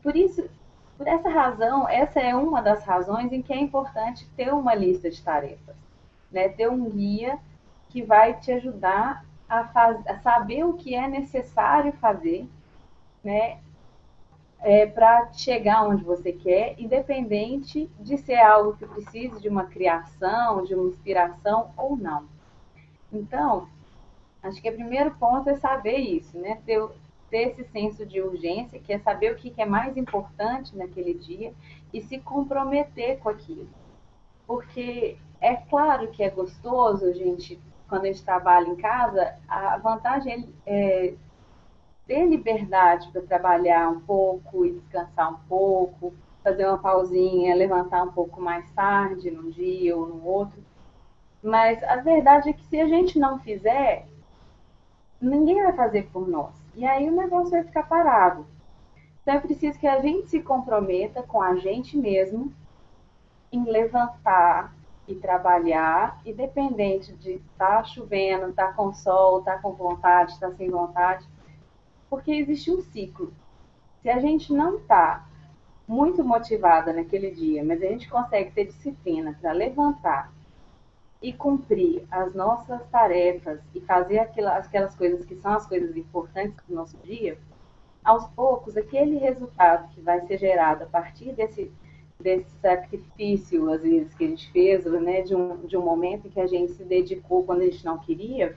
por isso, por essa razão, essa é uma das razões em que é importante ter uma lista de tarefas, né? Ter um guia que vai te ajudar a saber o que é necessário fazer, né? Para chegar onde você quer, independente de ser algo que precise de uma criação, de uma inspiração ou não. Então, acho que o primeiro ponto é saber isso, né? Ter esse senso de urgência, que é saber o que é mais importante naquele dia e se comprometer com aquilo. Porque é claro que é gostoso, gente, quando a gente trabalha em casa, a vantagem ter liberdade para trabalhar um pouco e descansar um pouco, fazer uma pausinha, levantar um pouco mais tarde, num dia ou no outro. Mas a verdade é que se a gente não fizer, ninguém vai fazer por nós. E aí o negócio vai ficar parado. Então é preciso que a gente se comprometa com a gente mesmo em levantar e trabalhar, independente de estar chovendo, estar com sol, estar com vontade, estar sem vontade, porque existe um ciclo. Se a gente não está muito motivada naquele dia, mas a gente consegue ter disciplina para levantar e cumprir as nossas tarefas e fazer aquelas coisas que são as coisas importantes do nosso dia, aos poucos, aquele resultado que vai ser gerado a partir desse sacrifício, às vezes, que a gente fez, né, de um momento em que a gente se dedicou quando a gente não queria,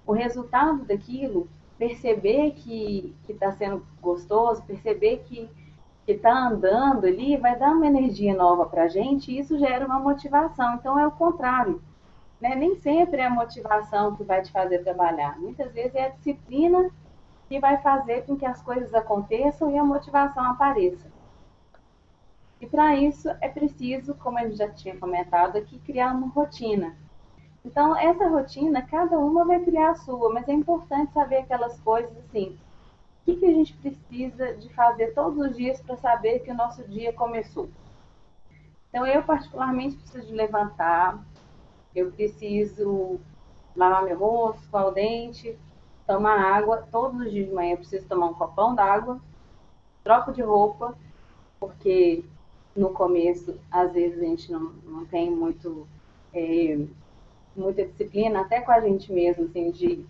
o resultado daquilo, perceber que está sendo gostoso, perceber que está andando ali, vai dar uma energia nova para a gente e isso gera uma motivação. Então, é o contrário. Né? Nem sempre é a motivação que vai te fazer trabalhar. Muitas vezes é a disciplina que vai fazer com que as coisas aconteçam e a motivação apareça. E para isso é preciso, como a gente já tinha comentado aqui, criar uma rotina. Então, essa rotina, cada uma vai criar a sua, mas é importante saber aquelas coisas assim, o que a gente precisa de fazer todos os dias para saber que o nosso dia começou. Então, eu particularmente preciso de levantar, eu preciso lavar meu rosto, escovar o dente, tomar água. Todos os dias de manhã eu preciso tomar um copão d'água, troco de roupa, porque no começo, às vezes, a gente não tem muita disciplina, até com a gente mesmo, assim, de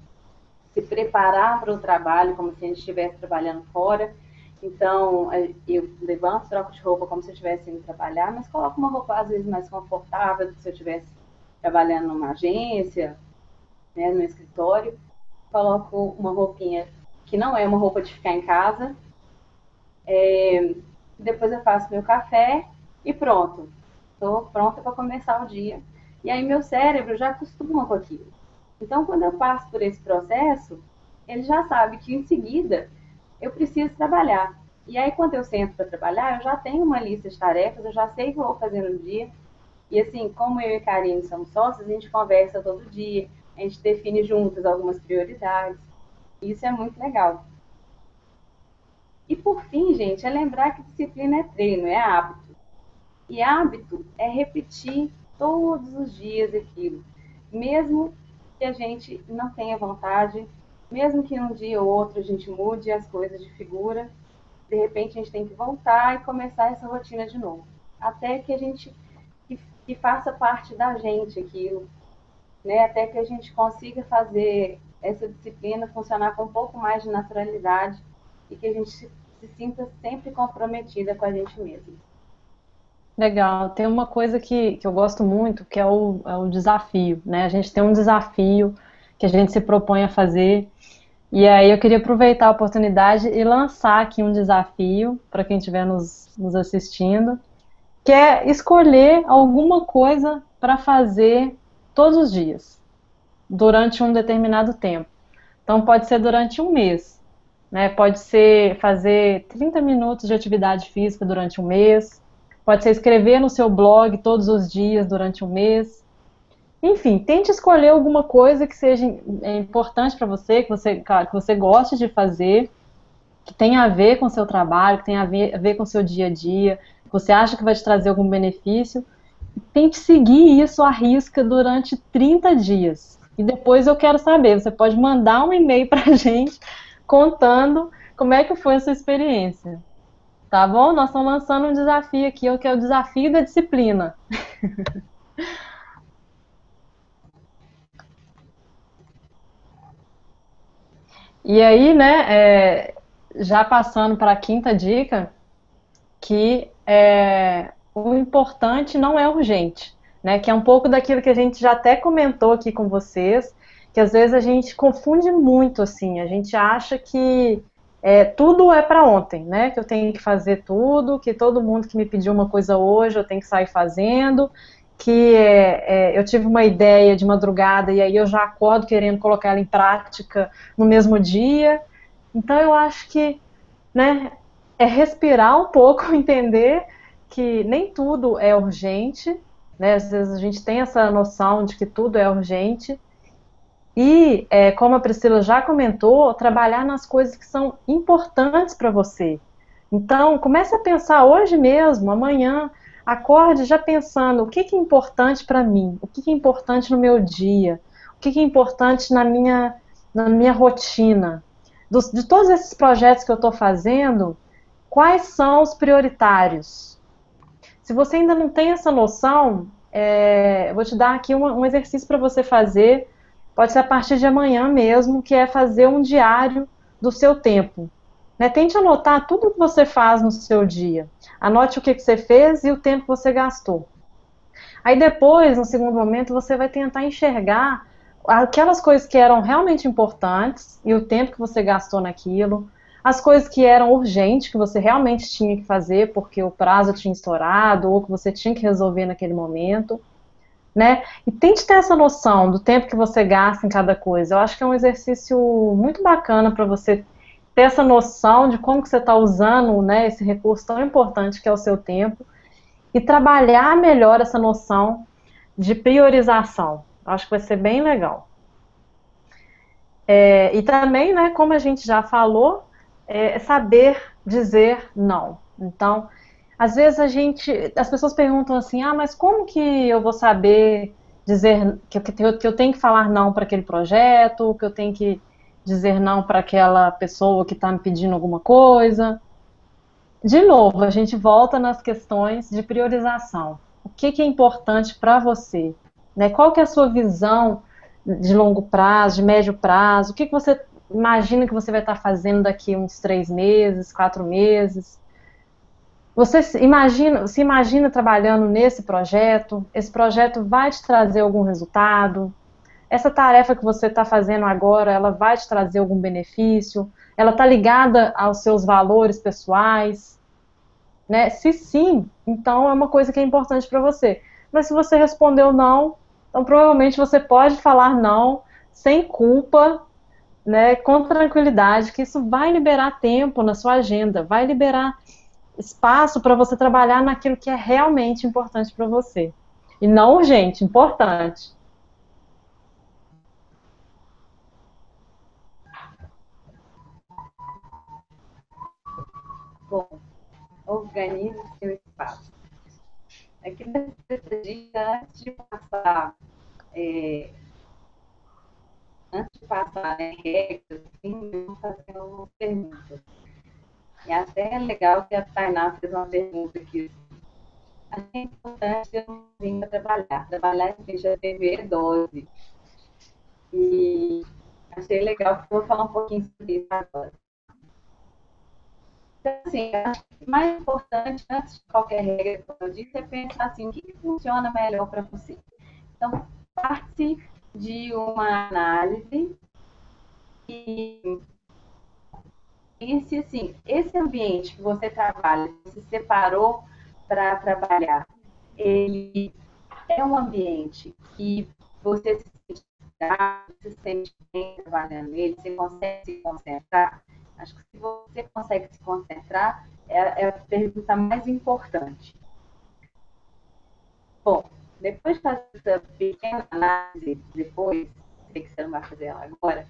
se preparar para o trabalho, como se a gente estivesse trabalhando fora. Então, eu levanto, troco de roupa como se eu estivesse indo trabalhar, mas coloco uma roupa, às vezes, mais confortável do que se eu estivesse trabalhando numa agência, né, no escritório. Coloco uma roupinha que não é uma roupa de ficar em casa. Depois eu faço meu café e pronto. Estou pronta para começar o dia. E aí meu cérebro já acostuma com aquilo. Então, quando eu passo por esse processo, ele já sabe que em seguida eu preciso trabalhar. E aí, quando eu sento para trabalhar, eu já tenho uma lista de tarefas, eu já sei o que eu vou fazer no dia. E assim, como eu e a Karine somos sócios, a gente conversa todo dia, a gente define juntas algumas prioridades. E isso é muito legal. E por fim, gente, é lembrar que disciplina é treino, é hábito. E hábito é repetir todos os dias aquilo. Mesmo que a gente não tenha vontade, mesmo que um dia ou outro a gente mude as coisas de figura, de repente a gente tem que voltar e começar essa rotina de novo. Até que a gente que faça parte da gente aquilo, né? Até que a gente consiga fazer essa disciplina funcionar com um pouco mais de naturalidade e que a gente se sinta sempre comprometida com a gente mesma. Legal. Tem uma coisa que eu gosto muito, que é o desafio, né? A gente tem um desafio que a gente se propõe a fazer. E aí eu queria aproveitar a oportunidade e lançar aqui um desafio para quem estiver nos assistindo, que é escolher alguma coisa para fazer todos os dias, durante um determinado tempo. Então pode ser durante um mês, né? Pode ser fazer 30 minutos de atividade física durante um mês, pode ser escrever no seu blog todos os dias durante um mês. Enfim, tente escolher alguma coisa que seja importante para você, claro, que você goste de fazer, que tenha a ver com o seu trabalho, que tenha a ver com o seu dia a dia, que você acha que vai te trazer algum benefício. Tente seguir isso à risca durante 30 dias. E depois eu quero saber, você pode mandar um e-mail para a gente contando como é que foi a sua experiência. Tá bom? Nós estamos lançando um desafio aqui, que é o desafio da disciplina. E aí, né, já passando para a quinta dica, que o importante não é urgente, né? Que é um pouco daquilo que a gente já até comentou aqui com vocês, que às vezes a gente confunde muito, assim, a gente acha que tudo é para ontem, né? Que eu tenho que fazer tudo, que todo mundo que me pediu uma coisa hoje eu tenho que sair fazendo, que eu tive uma ideia de madrugada e aí eu já acordo querendo colocar ela em prática no mesmo dia. Então eu acho que, né, é respirar um pouco, entender que nem tudo é urgente, né? Às vezes a gente tem essa noção de que tudo é urgente. E, como a Priscila já comentou, trabalhar nas coisas que são importantes para você. Então, comece a pensar hoje mesmo, amanhã, acorde já pensando o que que é importante para mim, o que que é importante no meu dia, o que que é importante na minha rotina. De todos esses projetos que eu estou fazendo, quais são os prioritários? Se você ainda não tem essa noção, eu vou te dar aqui um exercício para você fazer, pode ser a partir de amanhã mesmo, que é fazer um diário do seu tempo. Né? Tente anotar tudo que você faz no seu dia. Anote o que você fez e o tempo que você gastou. Aí depois, no segundo momento, você vai tentar enxergar aquelas coisas que eram realmente importantes e o tempo que você gastou naquilo, as coisas que eram urgentes, que você realmente tinha que fazer porque o prazo tinha estourado ou que você tinha que resolver naquele momento, né? E tente ter essa noção do tempo que você gasta em cada coisa. Eu acho que é um exercício muito bacana para você ter essa noção de como que você está usando, né, esse recurso tão importante que é o seu tempo e trabalhar melhor essa noção de priorização. Acho que vai ser bem legal. E também, né, como a gente já falou, saber dizer não. Então, às vezes as pessoas perguntam assim, mas como que eu vou saber dizer que eu tenho que falar não para aquele projeto, que eu tenho que dizer não para aquela pessoa que está me pedindo alguma coisa? De novo, a gente volta nas questões de priorização. O que que é importante para você? Né? Qual que é a sua visão de longo prazo, de médio prazo? O que que você imagina que você vai estar fazendo daqui uns 3 meses, 4 meses? Você se imagina trabalhando nesse projeto? Esse projeto vai te trazer algum resultado? Essa tarefa que você está fazendo agora, ela vai te trazer algum benefício? Ela está ligada aos seus valores pessoais? Né? Se sim, então é uma coisa que é importante para você. Mas se você respondeu não, então provavelmente você pode falar não sem culpa, né, com tranquilidade, que isso vai liberar tempo na sua agenda, vai liberar espaço para você trabalhar naquilo que é realmente importante para você. E não urgente, importante. Bom, organize seu espaço. Aqui nessa dica, é, antes de passar, né, regras, assim, eu vou fazer uma pergunta. E até é legal que a Tainá fez uma pergunta aqui. Acho que é importante ter um vinho para trabalhar. Trabalhar em ficha TV12. E achei legal, porque eu vou falar um pouquinho sobre isso agora. Então, assim, acho que o mais importante, antes de qualquer regra, como eu disse, é pensar assim, o que funciona melhor para você. Então, parte de uma análise e pense assim, esse ambiente que você trabalha, se separou para trabalhar, ele é um ambiente que você se sente bem trabalhando nele, você consegue se concentrar? Acho que se você consegue se concentrar, é a pergunta mais importante. Bom, depois de fazer essa pequena análise, depois, sei que você não vai fazer ela agora,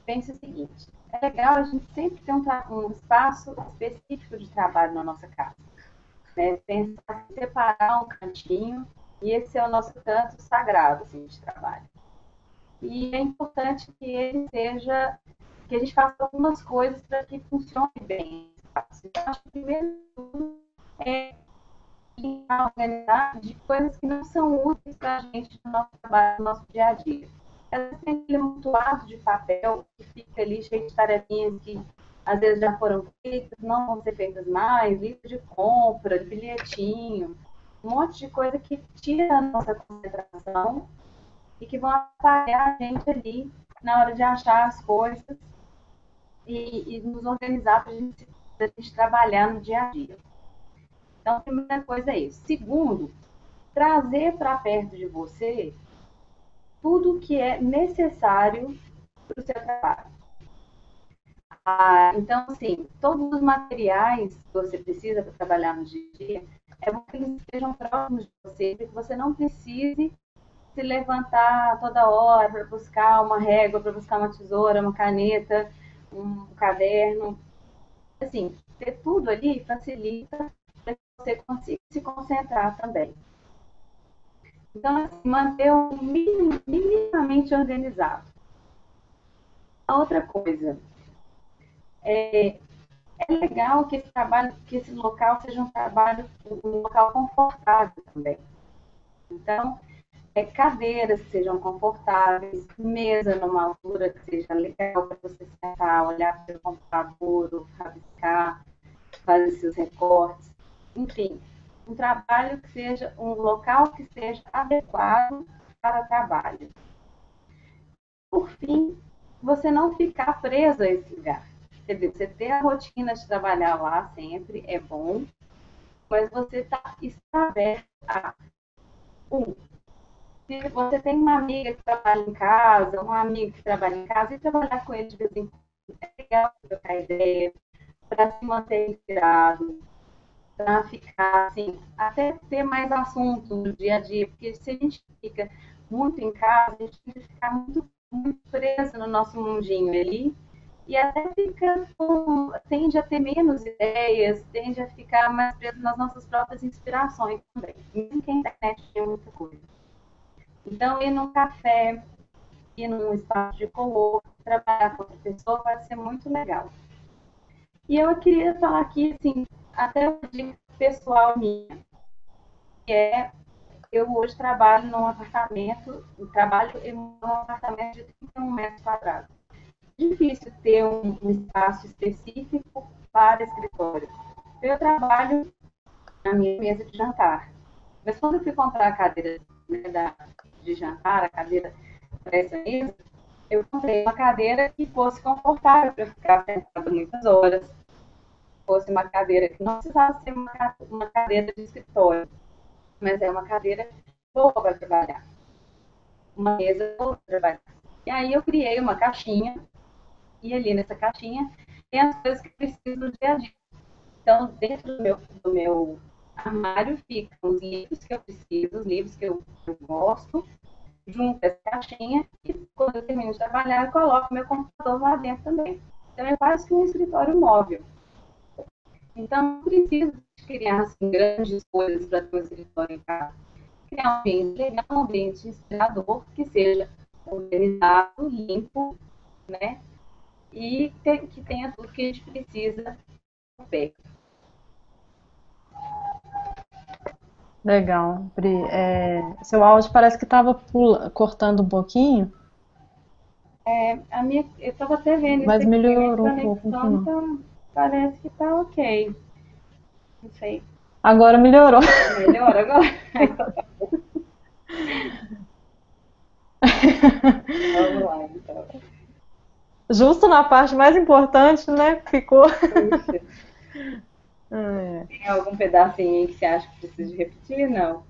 pense o seguinte, é legal a gente sempre ter um espaço específico de trabalho na nossa casa. Né? Pensar em separar um cantinho, e esse é o nosso canto sagrado assim, de trabalho. E é importante que ele seja, que a gente faça algumas coisas para que funcione bem. Então, acho que o primeiro é organizar de coisas que não são úteis para a gente no nosso trabalho, no nosso dia a dia. Ela tem aquele amontoado de papel que fica ali cheio de tarefinhas que às vezes já foram feitas, não vão ser feitas mais, livro de compra, bilhetinho, um monte de coisa que tira a nossa concentração e que vão atrapalhar a gente ali na hora de achar as coisas e nos organizar para a gente trabalhar no dia a dia. Então, a primeira coisa é isso. Segundo, trazer para perto de você tudo que é necessário para o seu trabalho. Então, assim, todos os materiais que você precisa para trabalhar no dia a dia, é bom que eles estejam próximos de você, para que você não precise se levantar toda hora para buscar uma régua, para buscar uma tesoura, uma caneta, um caderno. Assim, ter tudo ali facilita para que você consiga se concentrar também. Então, assim, manter o minimamente organizado. A outra coisa, é legal que esse trabalho, que esse local seja um local confortável também. Então, cadeiras que sejam confortáveis, mesa numa altura que seja legal para você sentar, olhar para o seu computador, rabiscar, fazer seus recortes, enfim, um trabalho que seja, um local que seja adequado para trabalho. Por fim, você não ficar preso a esse lugar. Quer dizer, você ter a rotina de trabalhar lá sempre é bom, mas você está aberto a se você tem uma amiga que trabalha em casa, um amigo que trabalha em casa, e trabalhar com ele de vez em quando é legal trocar ideia, para se manter inspirado, para ficar, assim, até ter mais assunto no dia a dia, porque se a gente fica muito em casa, a gente tem que ficar muito preso no nosso mundinho ali, e até tende a ter menos ideias, tende a ficar mais preso nas nossas próprias inspirações também. Mesmo que a internet tem muita coisa. Então, ir num café, ir num espaço de co-work, trabalhar com outra pessoa vai ser muito legal. E eu queria falar aqui, assim, até uma dica pessoal minha, que eu hoje trabalho num apartamento de 31 metros quadrados. É difícil ter um espaço específico para escritório. Eu trabalho na minha mesa de jantar. Mas quando eu fui comprar a cadeira, né, de jantar, a cadeira para essa mesa, eu comprei uma cadeira que fosse confortável para ficar sentada muitas horas, fosse uma cadeira que não precisava ser uma cadeira de escritório, mas é uma cadeira boa para trabalhar, uma mesa boa para trabalhar. E aí eu criei uma caixinha, e ali nessa caixinha tem as coisas que preciso do dia a dia. Então, dentro do meu armário ficam os livros que eu preciso, os livros que eu gosto, junto essa caixinha, e quando eu termino de trabalhar, eu coloco meu computador lá dentro também. Então, é quase que um escritório móvel. Então, não preciso criar assim, grandes coisas para ter um escritório em casa. Criar um ambiente legal, um ambiente inspirador, que seja organizado, limpo, né? E que tenha tudo que a gente precisa perto. Legal, Pri. Seu áudio parece que estava cortando um pouquinho, Eu estava até vendo isso mas aqui, a minha melhorou um pouco. conexão parece que está ok. Não sei. Agora melhorou. Melhor agora? Vamos lá, então. Justo na parte mais importante, né? Ficou. Puxa. Tem algum pedacinho aí que você acha que precisa de repetir? Não.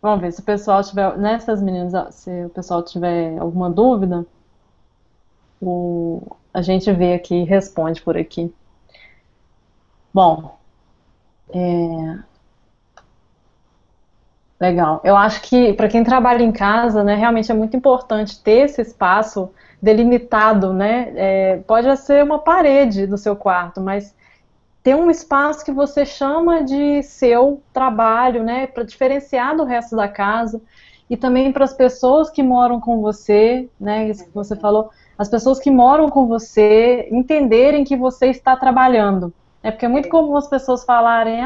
Vamos ver se o pessoal tiver, nessas meninas, se o pessoal tiver alguma dúvida, a gente vê aqui e responde por aqui. Bom, legal. Eu acho que para quem trabalha em casa, né, realmente é muito importante ter esse espaço delimitado, né? Pode ser uma parede do seu quarto, mas ter um espaço que você chama de seu trabalho, né, para diferenciar do resto da casa e também para as pessoas que moram com você, né, isso que você falou, as pessoas que moram com você entenderem que você está trabalhando. Porque é muito comum as pessoas falarem,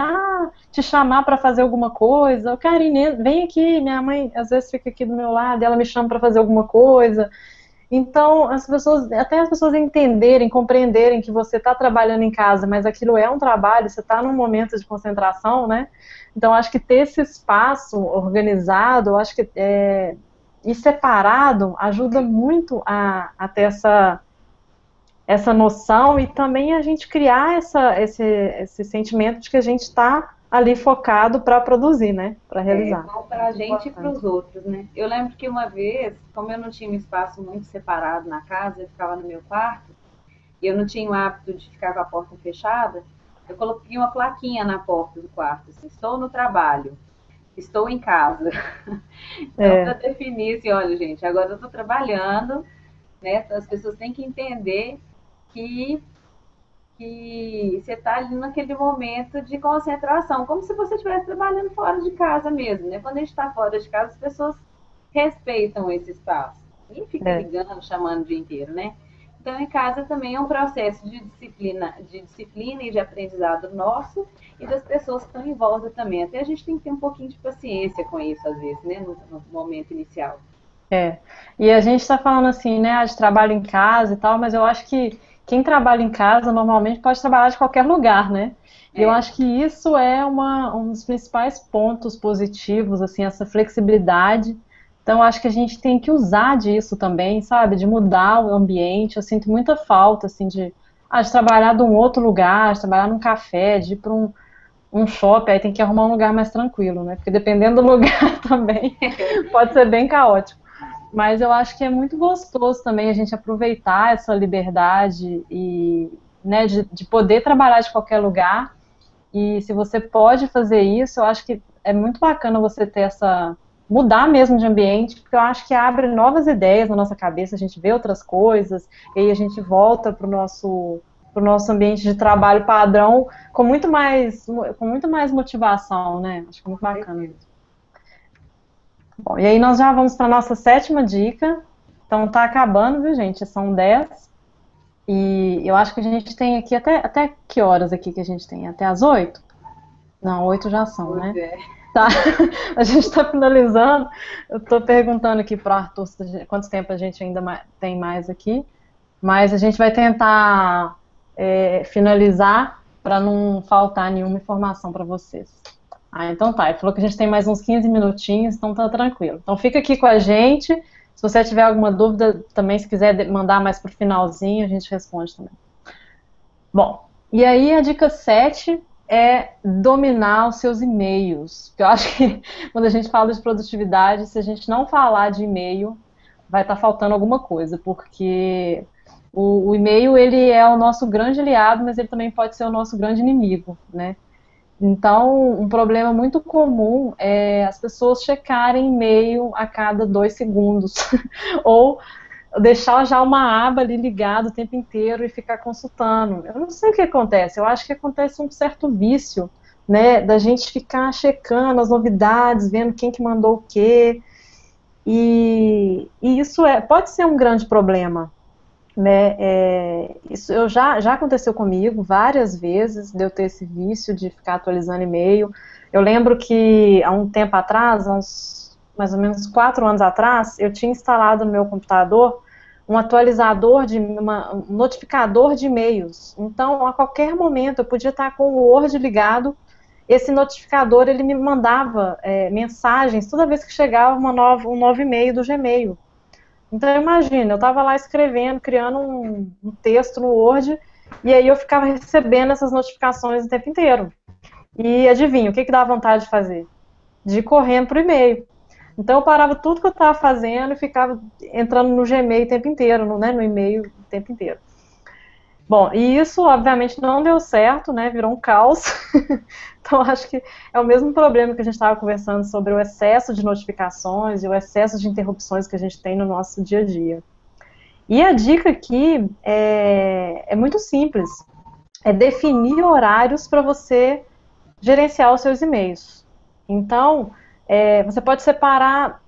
te chamar para fazer alguma coisa, Karine, vem aqui, minha mãe às vezes fica aqui do meu lado, e ela me chama para fazer alguma coisa. Então, até as pessoas entenderem, compreenderem que você está trabalhando em casa, mas aquilo é um trabalho, você está num momento de concentração, né? Então, acho que ter esse espaço organizado, eu acho que e separado ajuda muito a ter essa noção e também a gente criar esse sentimento de que a gente está ali focado para produzir, né? Para realizar. Bom para a gente e para os outros, né? Eu lembro que uma vez, como eu não tinha um espaço muito separado na casa, eu ficava no meu quarto, eu não tinha o hábito de ficar com a porta fechada, eu coloquei uma plaquinha na porta do quarto, assim, estou no trabalho, estou em casa. Então, para definir assim, olha, gente, agora eu estou trabalhando, né? As pessoas têm que entender que, que você está ali naquele momento de concentração, como se você estivesse trabalhando fora de casa mesmo, né? Quando a gente está fora de casa, as pessoas respeitam esse espaço. Ninguém fica ligando, chamando o dia inteiro, né? Então, em casa também é um processo de disciplina e de aprendizado nosso e das pessoas que estão em volta também. Até a gente tem que ter um pouquinho de paciência com isso, às vezes, né? No momento inicial. É. E a gente está falando assim, né, de trabalho em casa e tal, mas eu acho que quem trabalha em casa normalmente pode trabalhar de qualquer lugar, né? E eu É, acho que isso é um dos principais pontos positivos, assim, essa flexibilidade. Então, eu acho que a gente tem que usar disso também, sabe? De mudar o ambiente. Eu sinto muita falta, assim, de trabalhar de um outro lugar, de trabalhar num café, de ir para um shopping, aí tem que arrumar um lugar mais tranquilo, né? Porque dependendo do lugar também, pode ser bem caótico. Mas eu acho que é muito gostoso também a gente aproveitar essa liberdade e, né, de poder trabalhar de qualquer lugar. E se você pode fazer isso, eu acho que é muito bacana você ter essa mudar mesmo de ambiente, porque eu acho que abre novas ideias na nossa cabeça, a gente vê outras coisas, e aí a gente volta para o nosso ambiente de trabalho padrão com muito mais motivação, né? Acho que é muito com bacana certeza. isso. Bom, e aí nós já vamos para a nossa sétima dica. Então tá acabando, viu, gente? São 10. E eu acho que a gente tem aqui até que horas aqui que a gente tem? Até as 8? Não, 8 já são, Pois né? é. Tá. A gente está finalizando. Eu estou perguntando aqui para o Arthur quanto tempo a gente ainda tem mais aqui. Mas a gente vai tentar finalizar para não faltar nenhuma informação para vocês. Ah, então tá. Ele falou que a gente tem mais uns 15 minutinhos, então tá tranquilo. Então fica aqui com a gente. Se você tiver alguma dúvida também, se quiser mandar mais pro finalzinho, a gente responde também. Bom, e aí a dica 7 é dominar os seus e-mails. Porque eu acho que quando a gente fala de produtividade, se a gente não falar de e-mail, vai estar faltando alguma coisa, porque o e-mail ele é o nosso grande aliado, mas ele também pode ser o nosso grande inimigo, né? Então, um problema muito comum é as pessoas checarem e-mail a cada 2 segundos, ou deixar já uma aba ali ligada o tempo inteiro e ficar consultando. Eu não sei o que acontece, eu acho que acontece um certo vício, né, da gente ficar checando as novidades, vendo quem que mandou o quê, e isso pode ser um grande problema, né? Isso já aconteceu comigo várias vezes, de eu ter esse vício de ficar atualizando e-mail. Eu lembro que há um tempo atrás, há uns mais ou menos 4 anos atrás, eu tinha instalado no meu computador um um notificador de e-mails. Então, a qualquer momento, eu podia estar com o Word ligado, esse notificador ele me mandava mensagens toda vez que chegava um novo e-mail do Gmail. Então, imagina, eu estava lá escrevendo, criando um texto no Word, e aí eu ficava recebendo essas notificações o tempo inteiro. E adivinha, o que dá vontade de fazer? De ir correndo para o e-mail. Então, eu parava tudo que eu estava fazendo e ficava entrando no Gmail o tempo inteiro, no e-mail o tempo inteiro. Bom, e isso obviamente não deu certo, né? Virou um caos. Então, acho que é o mesmo problema que a gente estava conversando sobre o excesso de notificações e o excesso de interrupções que a gente tem no nosso dia a dia. E a dica aqui é muito simples. É definir horários para você gerenciar os seus e-mails. Então, você pode separar,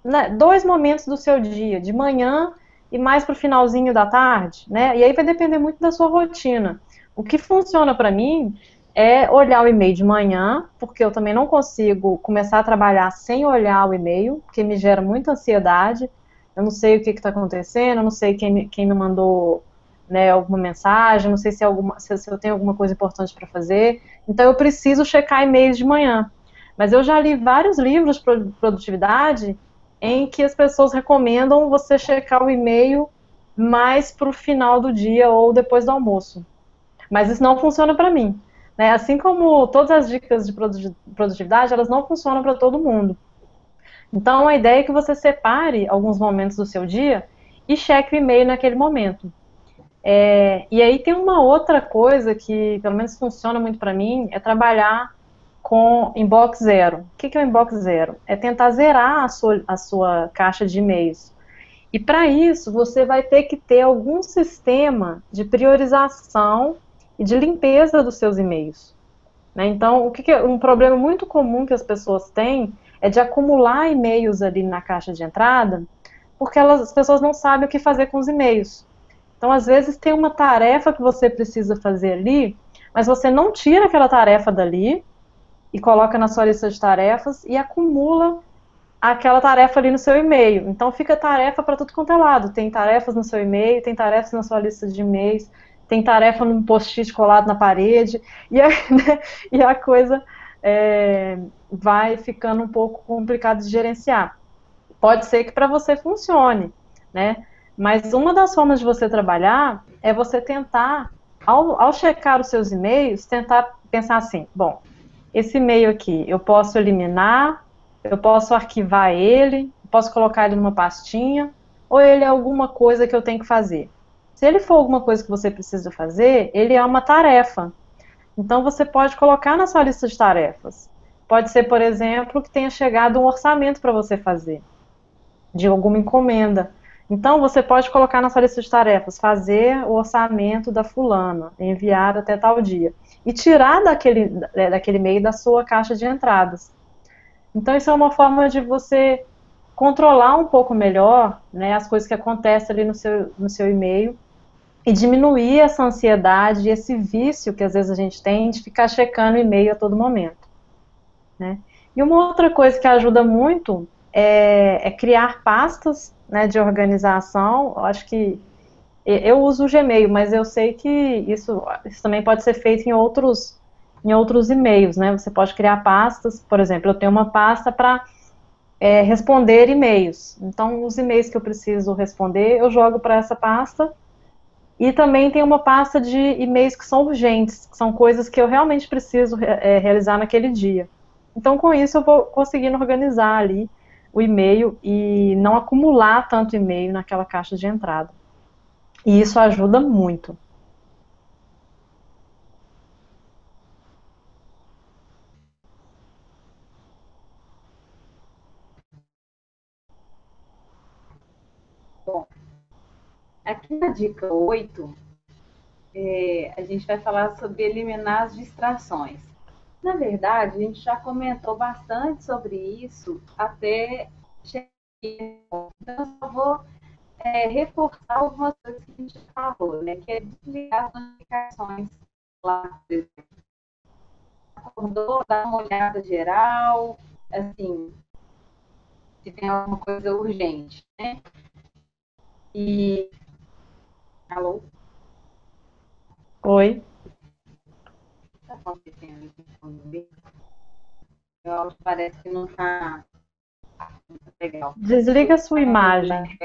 né, 2 momentos do seu dia, de manhã e mais para o finalzinho da tarde, né? E aí vai depender muito da sua rotina. O que funciona para mim é olhar o e-mail de manhã, porque eu também não consigo começar a trabalhar sem olhar o e-mail, porque me gera muita ansiedade. Eu não sei o que está acontecendo, eu não sei quem me mandou, né, alguma mensagem, não sei se eu tenho alguma coisa importante para fazer. Então eu preciso checar e-mails de manhã. Mas eu já li vários livros de produtividade em que as pessoas recomendam você checar o e-mail mais para o final do dia ou depois do almoço. Mas isso não funciona para mim, né? Assim como todas as dicas de produtividade, elas não funcionam para todo mundo. Então, a ideia é que você separe alguns momentos do seu dia e cheque o e-mail naquele momento. E aí tem uma outra coisa que, pelo menos, funciona muito para mim, é trabalhar com inbox zero. O que é o inbox zero? É tentar zerar a sua caixa de e-mails. E para isso, você vai ter que ter algum sistema de priorização e de limpeza dos seus e-mails. Né? Então, um problema muito comum que as pessoas têm é de acumular e-mails ali na caixa de entrada, porque as pessoas não sabem o que fazer com os e-mails. Então, às vezes, tem uma tarefa que você precisa fazer ali, mas você não tira aquela tarefa dali e coloca na sua lista de tarefas e acumula aquela tarefa ali no seu e-mail. Então fica tarefa para tudo quanto é lado. Tem tarefas no seu e-mail, tem tarefas na sua lista de e-mails, tem tarefa num post-it colado na parede, e a, né, e a coisa vai ficando um pouco complicado de gerenciar. Pode ser que para você funcione, né? Mas uma das formas de você trabalhar é você tentar, ao checar os seus e-mails, tentar pensar assim, bom, esse e-mail aqui eu posso eliminar, eu posso arquivar ele, posso colocar ele numa pastinha, ou ele é alguma coisa que eu tenho que fazer. Se ele for alguma coisa que você precisa fazer, ele é uma tarefa. Então você pode colocar na sua lista de tarefas. Pode ser, por exemplo, que tenha chegado um orçamento para você fazer, de alguma encomenda. Então você pode colocar na sua lista de tarefas, fazer o orçamento da fulana, enviar até tal dia. E tirar daquele e-mail da sua caixa de entradas. Então, isso é uma forma de você controlar um pouco melhor, né, as coisas que acontecem ali no seu e-mail e diminuir essa ansiedade e esse vício que às vezes a gente tem de ficar checando o e-mail a todo momento. Né? E uma outra coisa que ajuda muito é criar pastas, né, de organização. Eu acho que eu uso o Gmail, mas eu sei que isso também pode ser feito em outros e-mails, né? Você pode criar pastas, por exemplo, eu tenho uma pasta para responder e-mails. Então, os e-mails que eu preciso responder, eu jogo para essa pasta. E também tem uma pasta de e-mails que são urgentes, que são coisas que eu realmente preciso realizar naquele dia. Então, com isso, eu vou conseguindo organizar ali o e-mail e não acumular tanto e-mail naquela caixa de entrada. E isso ajuda muito. Bom, aqui na dica 8, a gente vai falar sobre eliminar as distrações. Na verdade, a gente já comentou bastante sobre isso até chegar. Então, eu só vou reforçar algumas coisas que a gente falou, né? Que é desligar as notificações lá, por exemplo. Acordou, dá uma olhada geral, assim, se tem alguma coisa urgente, né? E. Alô? Oi? O que está acontecendo aqui comigo? O áudio parece que não está legal. Desliga a sua imagem.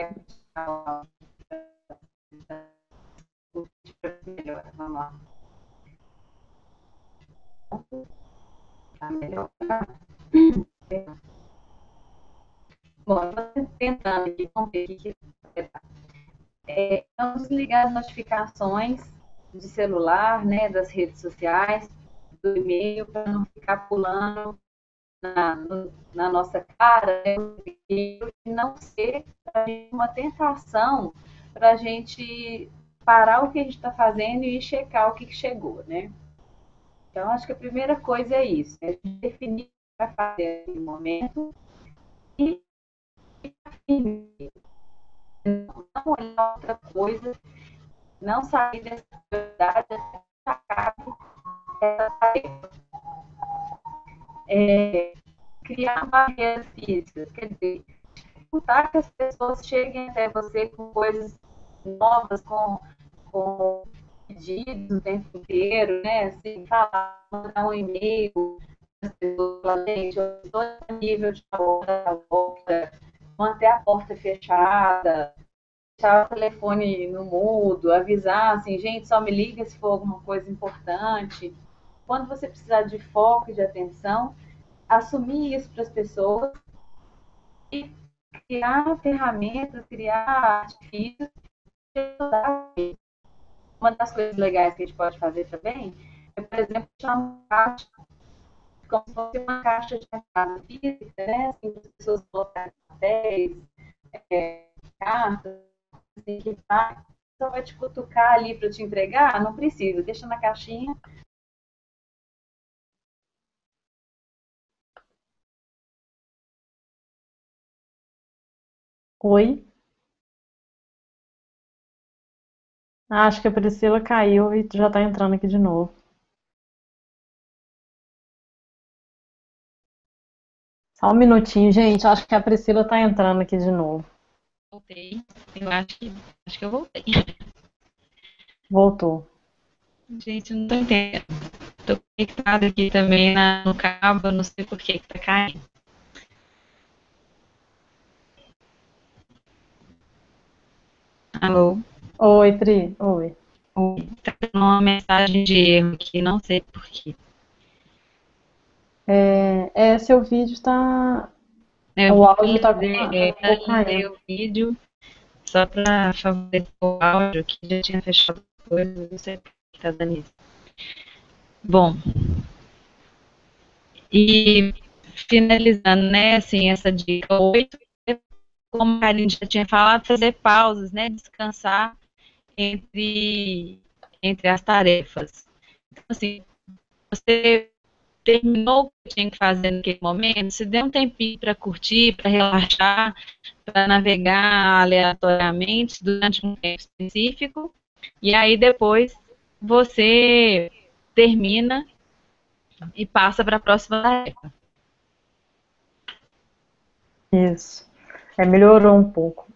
Melhor, vamos lá. Tá melhor. Bom, eu estou tentando aqui, vamos ver o que vamos desligar as notificações de celular, né, das redes sociais, do e-mail, para não ficar pulando na nossa cara, né, e não ser uma tentação para a gente parar o que a gente está fazendo e checar o que chegou, né? Então, acho que a primeira coisa é isso, é definir o que vai fazer no momento e não olhar outra coisa, não sair dessa prioridade até acabe essa tarefa. Criar barreiras físicas, quer dizer, dificultar que as pessoas cheguem até você com coisas novas, com pedidos o tempo inteiro, né? Assim, falar, mandar um e-mail, as pessoas falam, gente, eu estou a nível de volta, manter a porta fechada, deixar o telefone no mudo, avisar assim, gente, só me liga se for alguma coisa importante. Quando você precisar de foco e de atenção, assumir isso para as pessoas e criar ferramentas, criar artifícios de ajudar. Uma das coisas legais que a gente pode fazer também é, por exemplo, deixar uma caixa, como se fosse uma caixa de entrada física, né? Assim, as pessoas colocarem papéis, cartas, assim, que só vai te cutucar ali para te entregar, não precisa, deixa na caixinha. Oi? Ah, acho que a Priscila caiu e já tá entrando aqui de novo. Só um minutinho, gente. Acho que a Priscila tá entrando aqui de novo. Voltei. Eu acho que eu voltei. Voltou. Gente, não tô entendendo. Tô conectada aqui também no cabo, não sei por que tá caindo. Alô? Oi, Pri. Oi. Oi. Tá dando uma mensagem de erro aqui, não sei por quê. Seu vídeo tá. Eu O áudio tá um pouco finalizei caindo. o vídeo só para favorecer o áudio, que já tinha fechado coisas, não sei por que tá dando isso. Bom, e finalizando, né, assim, essa dica 8, como a Karine já tinha falado, fazer pausas, né, descansar entre as tarefas. Então, assim, você terminou o que tinha que fazer naquele momento, se dê um tempinho para curtir, para relaxar, para navegar aleatoriamente durante um tempo específico, e aí depois você termina e passa para a próxima tarefa. Isso. Melhorou um pouco.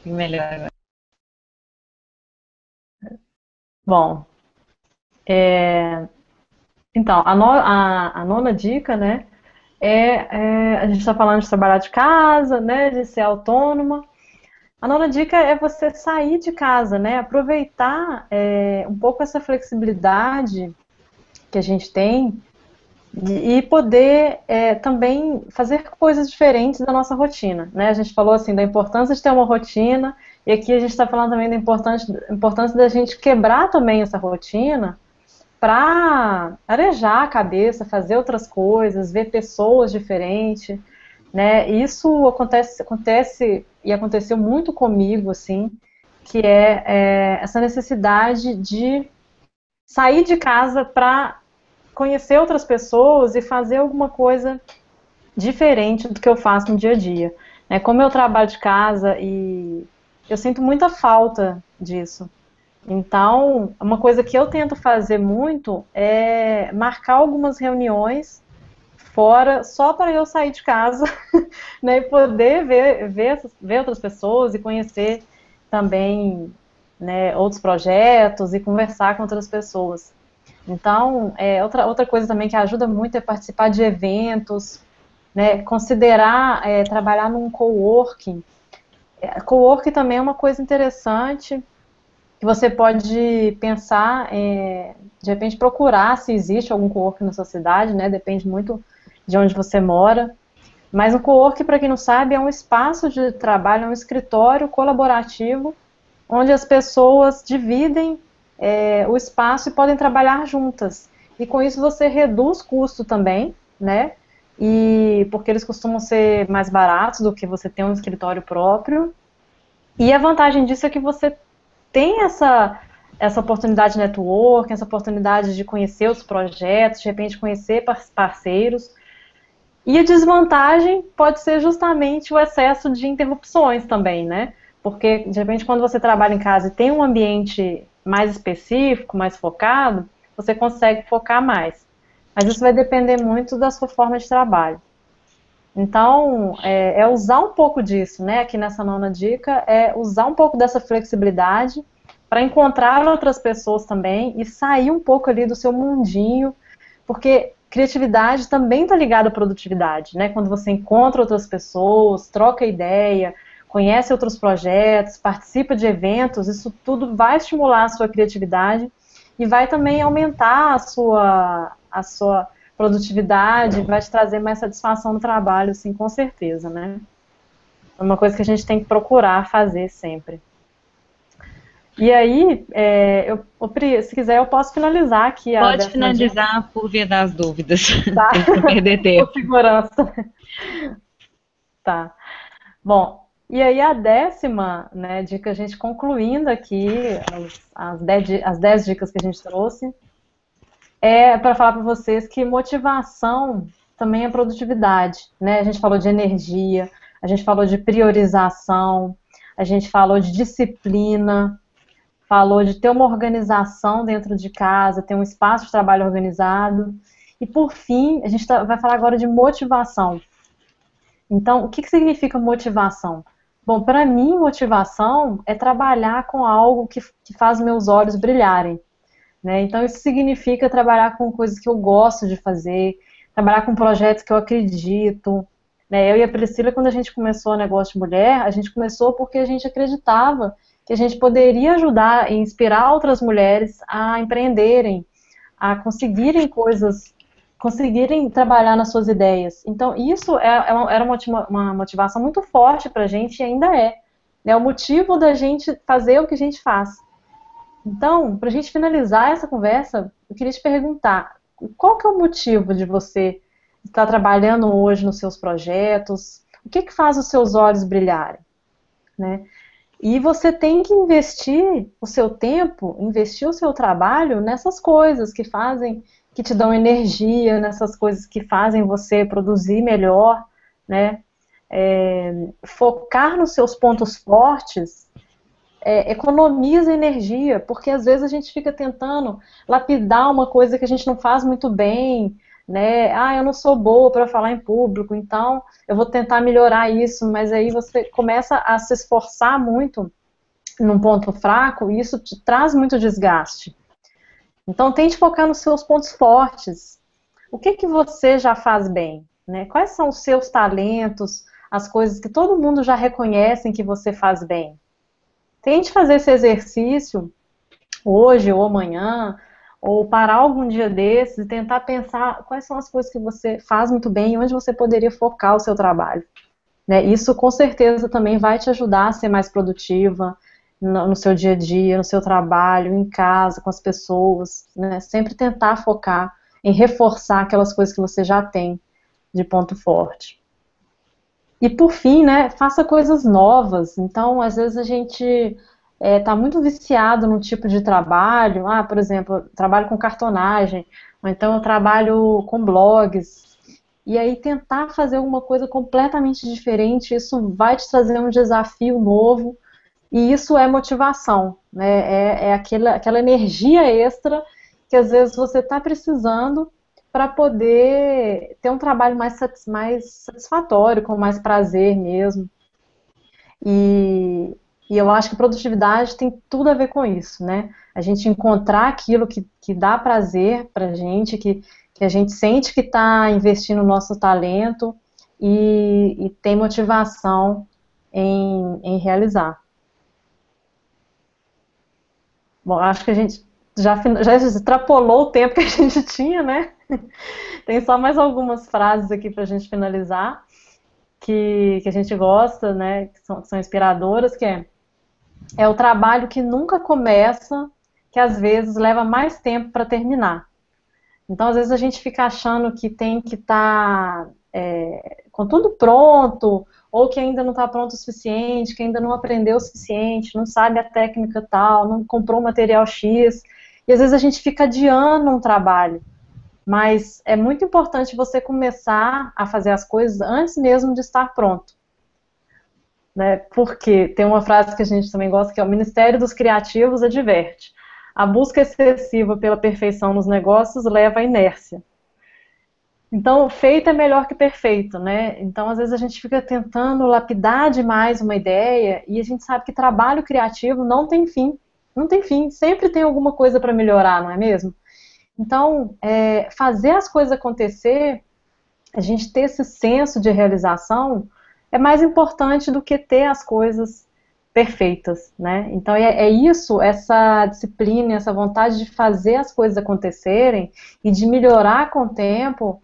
Melhor agora. Bom, então, a nona dica, né, a gente está falando de trabalhar de casa, né, de ser autônoma. A nona dica é você sair de casa, né, aproveitar um pouco essa flexibilidade que a gente tem e poder também fazer coisas diferentes da nossa rotina, né? A gente falou assim da importância de ter uma rotina e aqui a gente está falando também da importância da gente quebrar também essa rotina para arejar a cabeça, fazer outras coisas, ver pessoas diferentes, né? Isso acontece e aconteceu muito comigo, assim, que essa necessidade de sair de casa para conhecer outras pessoas e fazer alguma coisa diferente do que eu faço no dia a dia. Como eu trabalho de casa e eu sinto muita falta disso. Então, uma coisa que eu tento fazer muito é marcar algumas reuniões fora só para eu sair de casa, né, e poder ver outras pessoas e conhecer também, né, outros projetos e conversar com outras pessoas. Então, outra coisa também que ajuda muito é participar de eventos, né, considerar trabalhar num coworking. Coworking também é uma coisa interessante que você pode pensar, de repente procurar se existe algum coworking na sua cidade, né? Depende muito de onde você mora. Mas o coworking, para quem não sabe, é um espaço de trabalho, é um escritório colaborativo, onde as pessoas dividem o espaço e podem trabalhar juntas. E com isso você reduz custo também, né? E porque eles costumam ser mais baratos do que você ter um escritório próprio. E a vantagem disso é que você tem essa oportunidade de network, essa oportunidade de conhecer os projetos, de repente conhecer parceiros. E a desvantagem pode ser justamente o excesso de interrupções também, né? Porque, de repente, quando você trabalha em casa e tem um ambiente mais específico, mais focado, você consegue focar mais. Mas isso vai depender muito da sua forma de trabalho. Então, usar um pouco disso, né? Aqui nessa nona dica, é usar um pouco dessa flexibilidade para encontrar outras pessoas também e sair um pouco ali do seu mundinho, porque criatividade também está ligada à produtividade, né? Quando você encontra outras pessoas, troca ideia, conhece outros projetos, participa de eventos, isso tudo vai estimular a sua criatividade e vai também aumentar a sua produtividade, vai te trazer mais satisfação no trabalho, sim, com certeza, né? É uma coisa que a gente tem que procurar fazer sempre. E aí, Pri, se quiser, eu posso finalizar aqui a Pode 10ª dica. finalizar por via das dúvidas, Tá? para não perder Por tempo. segurança. Tá. Bom, e aí a 10ª, né, dica, a gente concluindo aqui as 10 dicas que a gente trouxe, é para falar para vocês que motivação também é produtividade, né? A gente falou de energia, a gente falou de priorização, a gente falou de disciplina, falou de ter uma organização dentro de casa, ter um espaço de trabalho organizado. E por fim, a gente vai falar agora de motivação. Então, o que significa motivação? Bom, para mim, motivação é trabalhar com algo que faz meus olhos brilharem, né? Então, isso significa trabalhar com coisas que eu gosto de fazer, trabalhar com projetos que eu acredito, né? Eu e a Priscila, quando a gente começou o negócio de mulher, a gente começou porque a gente acreditava que a gente poderia ajudar e inspirar outras mulheres a empreenderem, a conseguirem coisas, conseguirem trabalhar nas suas ideias. Então, isso era uma motivação muito forte para a gente e ainda é. É o motivo da gente fazer o que a gente faz. Então, para a gente finalizar essa conversa, eu queria te perguntar, qual que é o motivo de você estar trabalhando hoje nos seus projetos? O que faz os seus olhos brilharem, né? E você tem que investir o seu tempo, investir o seu trabalho nessas coisas que fazem, que te dão energia, nessas coisas que fazem você produzir melhor, né? Focar nos seus pontos fortes economiza energia, porque às vezes a gente fica tentando lapidar uma coisa que a gente não faz muito bem, né? Ah, eu não sou boa para falar em público, então eu vou tentar melhorar isso, mas aí você começa a se esforçar muito num ponto fraco e isso te traz muito desgaste. Então tente focar nos seus pontos fortes. O que você já faz bem, né? Quais são os seus talentos, as coisas que todo mundo já reconhece que você faz bem? Tente fazer esse exercício hoje ou amanhã, ou parar algum dia desses e tentar pensar quais são as coisas que você faz muito bem e onde você poderia focar o seu trabalho, né? Isso com certeza também vai te ajudar a ser mais produtiva no seu dia a dia, no seu trabalho, em casa, com as pessoas, né? Sempre tentar focar em reforçar aquelas coisas que você já tem de ponto forte. E por fim, né, faça coisas novas. Então, às vezes a gente está muito viciado num tipo de trabalho. Ah, por exemplo, eu trabalho com cartonagem, ou então eu trabalho com blogs. E aí tentar fazer alguma coisa completamente diferente, isso vai te trazer um desafio novo. E isso é motivação, né? Aquela energia extra que às vezes você está precisando para poder ter um trabalho mais satisfatório, com mais prazer mesmo. E eu acho que produtividade tem tudo a ver com isso, né? A gente encontrar aquilo que dá prazer pra gente, que a gente sente que está investindo o nosso talento e tem motivação em realizar. Bom, acho que a gente já extrapolou o tempo que a gente tinha, né? Tem só mais algumas frases aqui para a gente finalizar, que a gente gosta, né? Que são inspiradoras, que é o trabalho que nunca começa, que às vezes leva mais tempo para terminar. Então, às vezes a gente fica achando que tem que estar com tudo pronto, ou que ainda não está pronto o suficiente, que ainda não aprendeu o suficiente, não sabe a técnica tal, não comprou o material X, e às vezes a gente fica adiando um trabalho. Mas é muito importante você começar a fazer as coisas antes mesmo de estar pronto. Né? Porque tem uma frase que a gente também gosta, que é o Ministério dos Criativos adverte: a busca excessiva pela perfeição nos negócios leva à inércia. Então, feito é melhor que perfeito, né? Então, às vezes a gente fica tentando lapidar demais uma ideia e a gente sabe que trabalho criativo não tem fim. Não tem fim, sempre tem alguma coisa para melhorar, não é mesmo? Então, fazer as coisas acontecer, a gente ter esse senso de realização, é mais importante do que ter as coisas perfeitas, né? Então, isso, essa disciplina, essa vontade de fazer as coisas acontecerem e de melhorar com o tempo,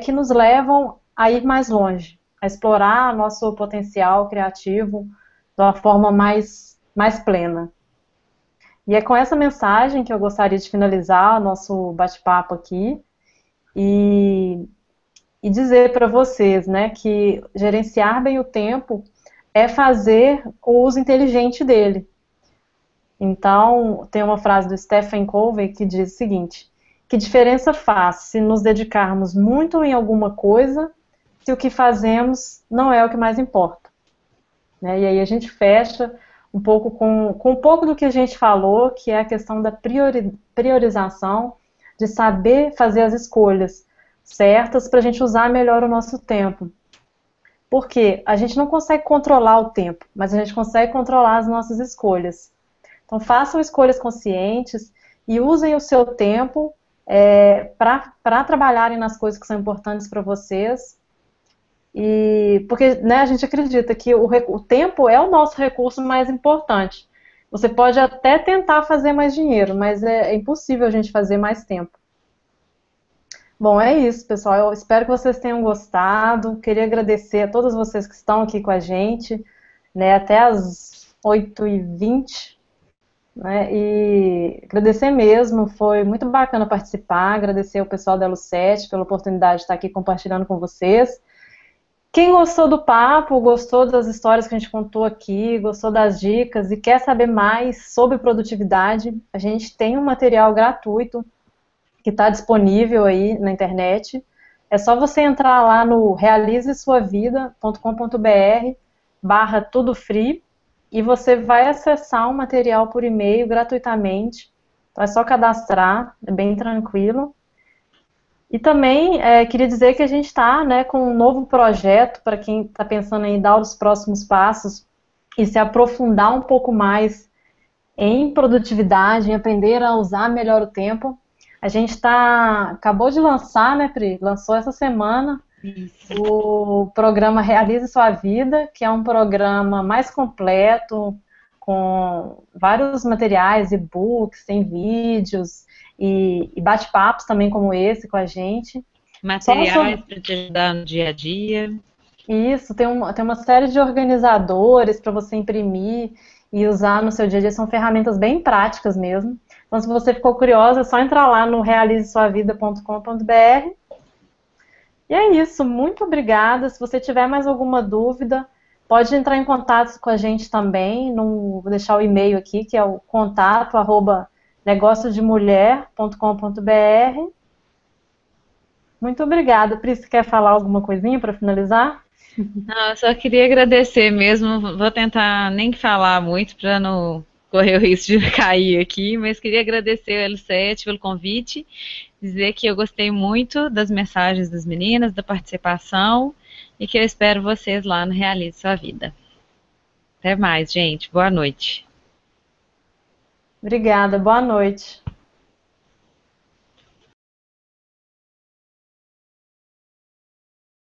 que nos levam a ir mais longe, a explorar nosso potencial criativo de uma forma mais plena. E é com essa mensagem que eu gostaria de finalizar o nosso bate-papo aqui e, e dizer para vocês, né, que gerenciar bem o tempo é fazer o uso inteligente dele. Então, tem uma frase do Stephen Covey que diz o seguinte: que diferença faz se nos dedicarmos muito em alguma coisa, se o que fazemos não é o que mais importa? Né? E aí a gente fecha um pouco com um pouco do que a gente falou, que é a questão da priorização, de saber fazer as escolhas certas para a gente usar melhor o nosso tempo. Porque a gente não consegue controlar o tempo, mas a gente consegue controlar as nossas escolhas. Então façam escolhas conscientes e usem o seu tempo para trabalharem nas coisas que são importantes para vocês. E porque, né, a gente acredita que o tempo é o nosso recurso mais importante. Você pode até tentar fazer mais dinheiro, mas é impossível a gente fazer mais tempo. Bom, é isso, pessoal. Eu espero que vocês tenham gostado. Queria agradecer a todos vocês que estão aqui com a gente, né, até as 8h20. Né, e agradecer mesmo, foi muito bacana participar. Agradecer ao pessoal da Elo7 pela oportunidade de estar aqui compartilhando com vocês. Quem gostou do papo, gostou das histórias que a gente contou aqui, gostou das dicas e quer saber mais sobre produtividade, a gente tem um material gratuito que está disponível aí na internet. É só você entrar lá no realizesuavida.com.br/tudofree e você vai acessar o material por e-mail gratuitamente. Então é só cadastrar, é bem tranquilo. E também queria dizer que a gente está, né, com um novo projeto para quem está pensando em dar os próximos passos e se aprofundar um pouco mais em produtividade, em aprender a usar melhor o tempo. A gente acabou de lançar, né, Pri? Lançou essa semana o programa Realize Sua Vida, que é um programa mais completo, com vários materiais, e-books, tem vídeos e bate-papos também como esse com a gente. Materiais para te ajudar no dia a dia. Isso, tem uma série de organizadores para você imprimir e usar no seu dia a dia, são ferramentas bem práticas mesmo. Então, se você ficou curiosa, é só entrar lá no realizesuavida.com.br. E é isso, muito obrigada. Se você tiver mais alguma dúvida, pode entrar em contato com a gente também. Vou deixar o e-mail aqui, que é o contato@negociodemulher.com.br. Muito obrigada. Pri, você quer falar alguma coisinha para finalizar? Não, eu só queria agradecer mesmo. Vou tentar nem falar muito para não correr o risco de cair aqui, mas queria agradecer ao L7 pelo convite, dizer que eu gostei muito das mensagens das meninas, da participação, e que eu espero vocês lá no Realize Sua Vida. Até mais, gente. Boa noite. Obrigada, boa noite.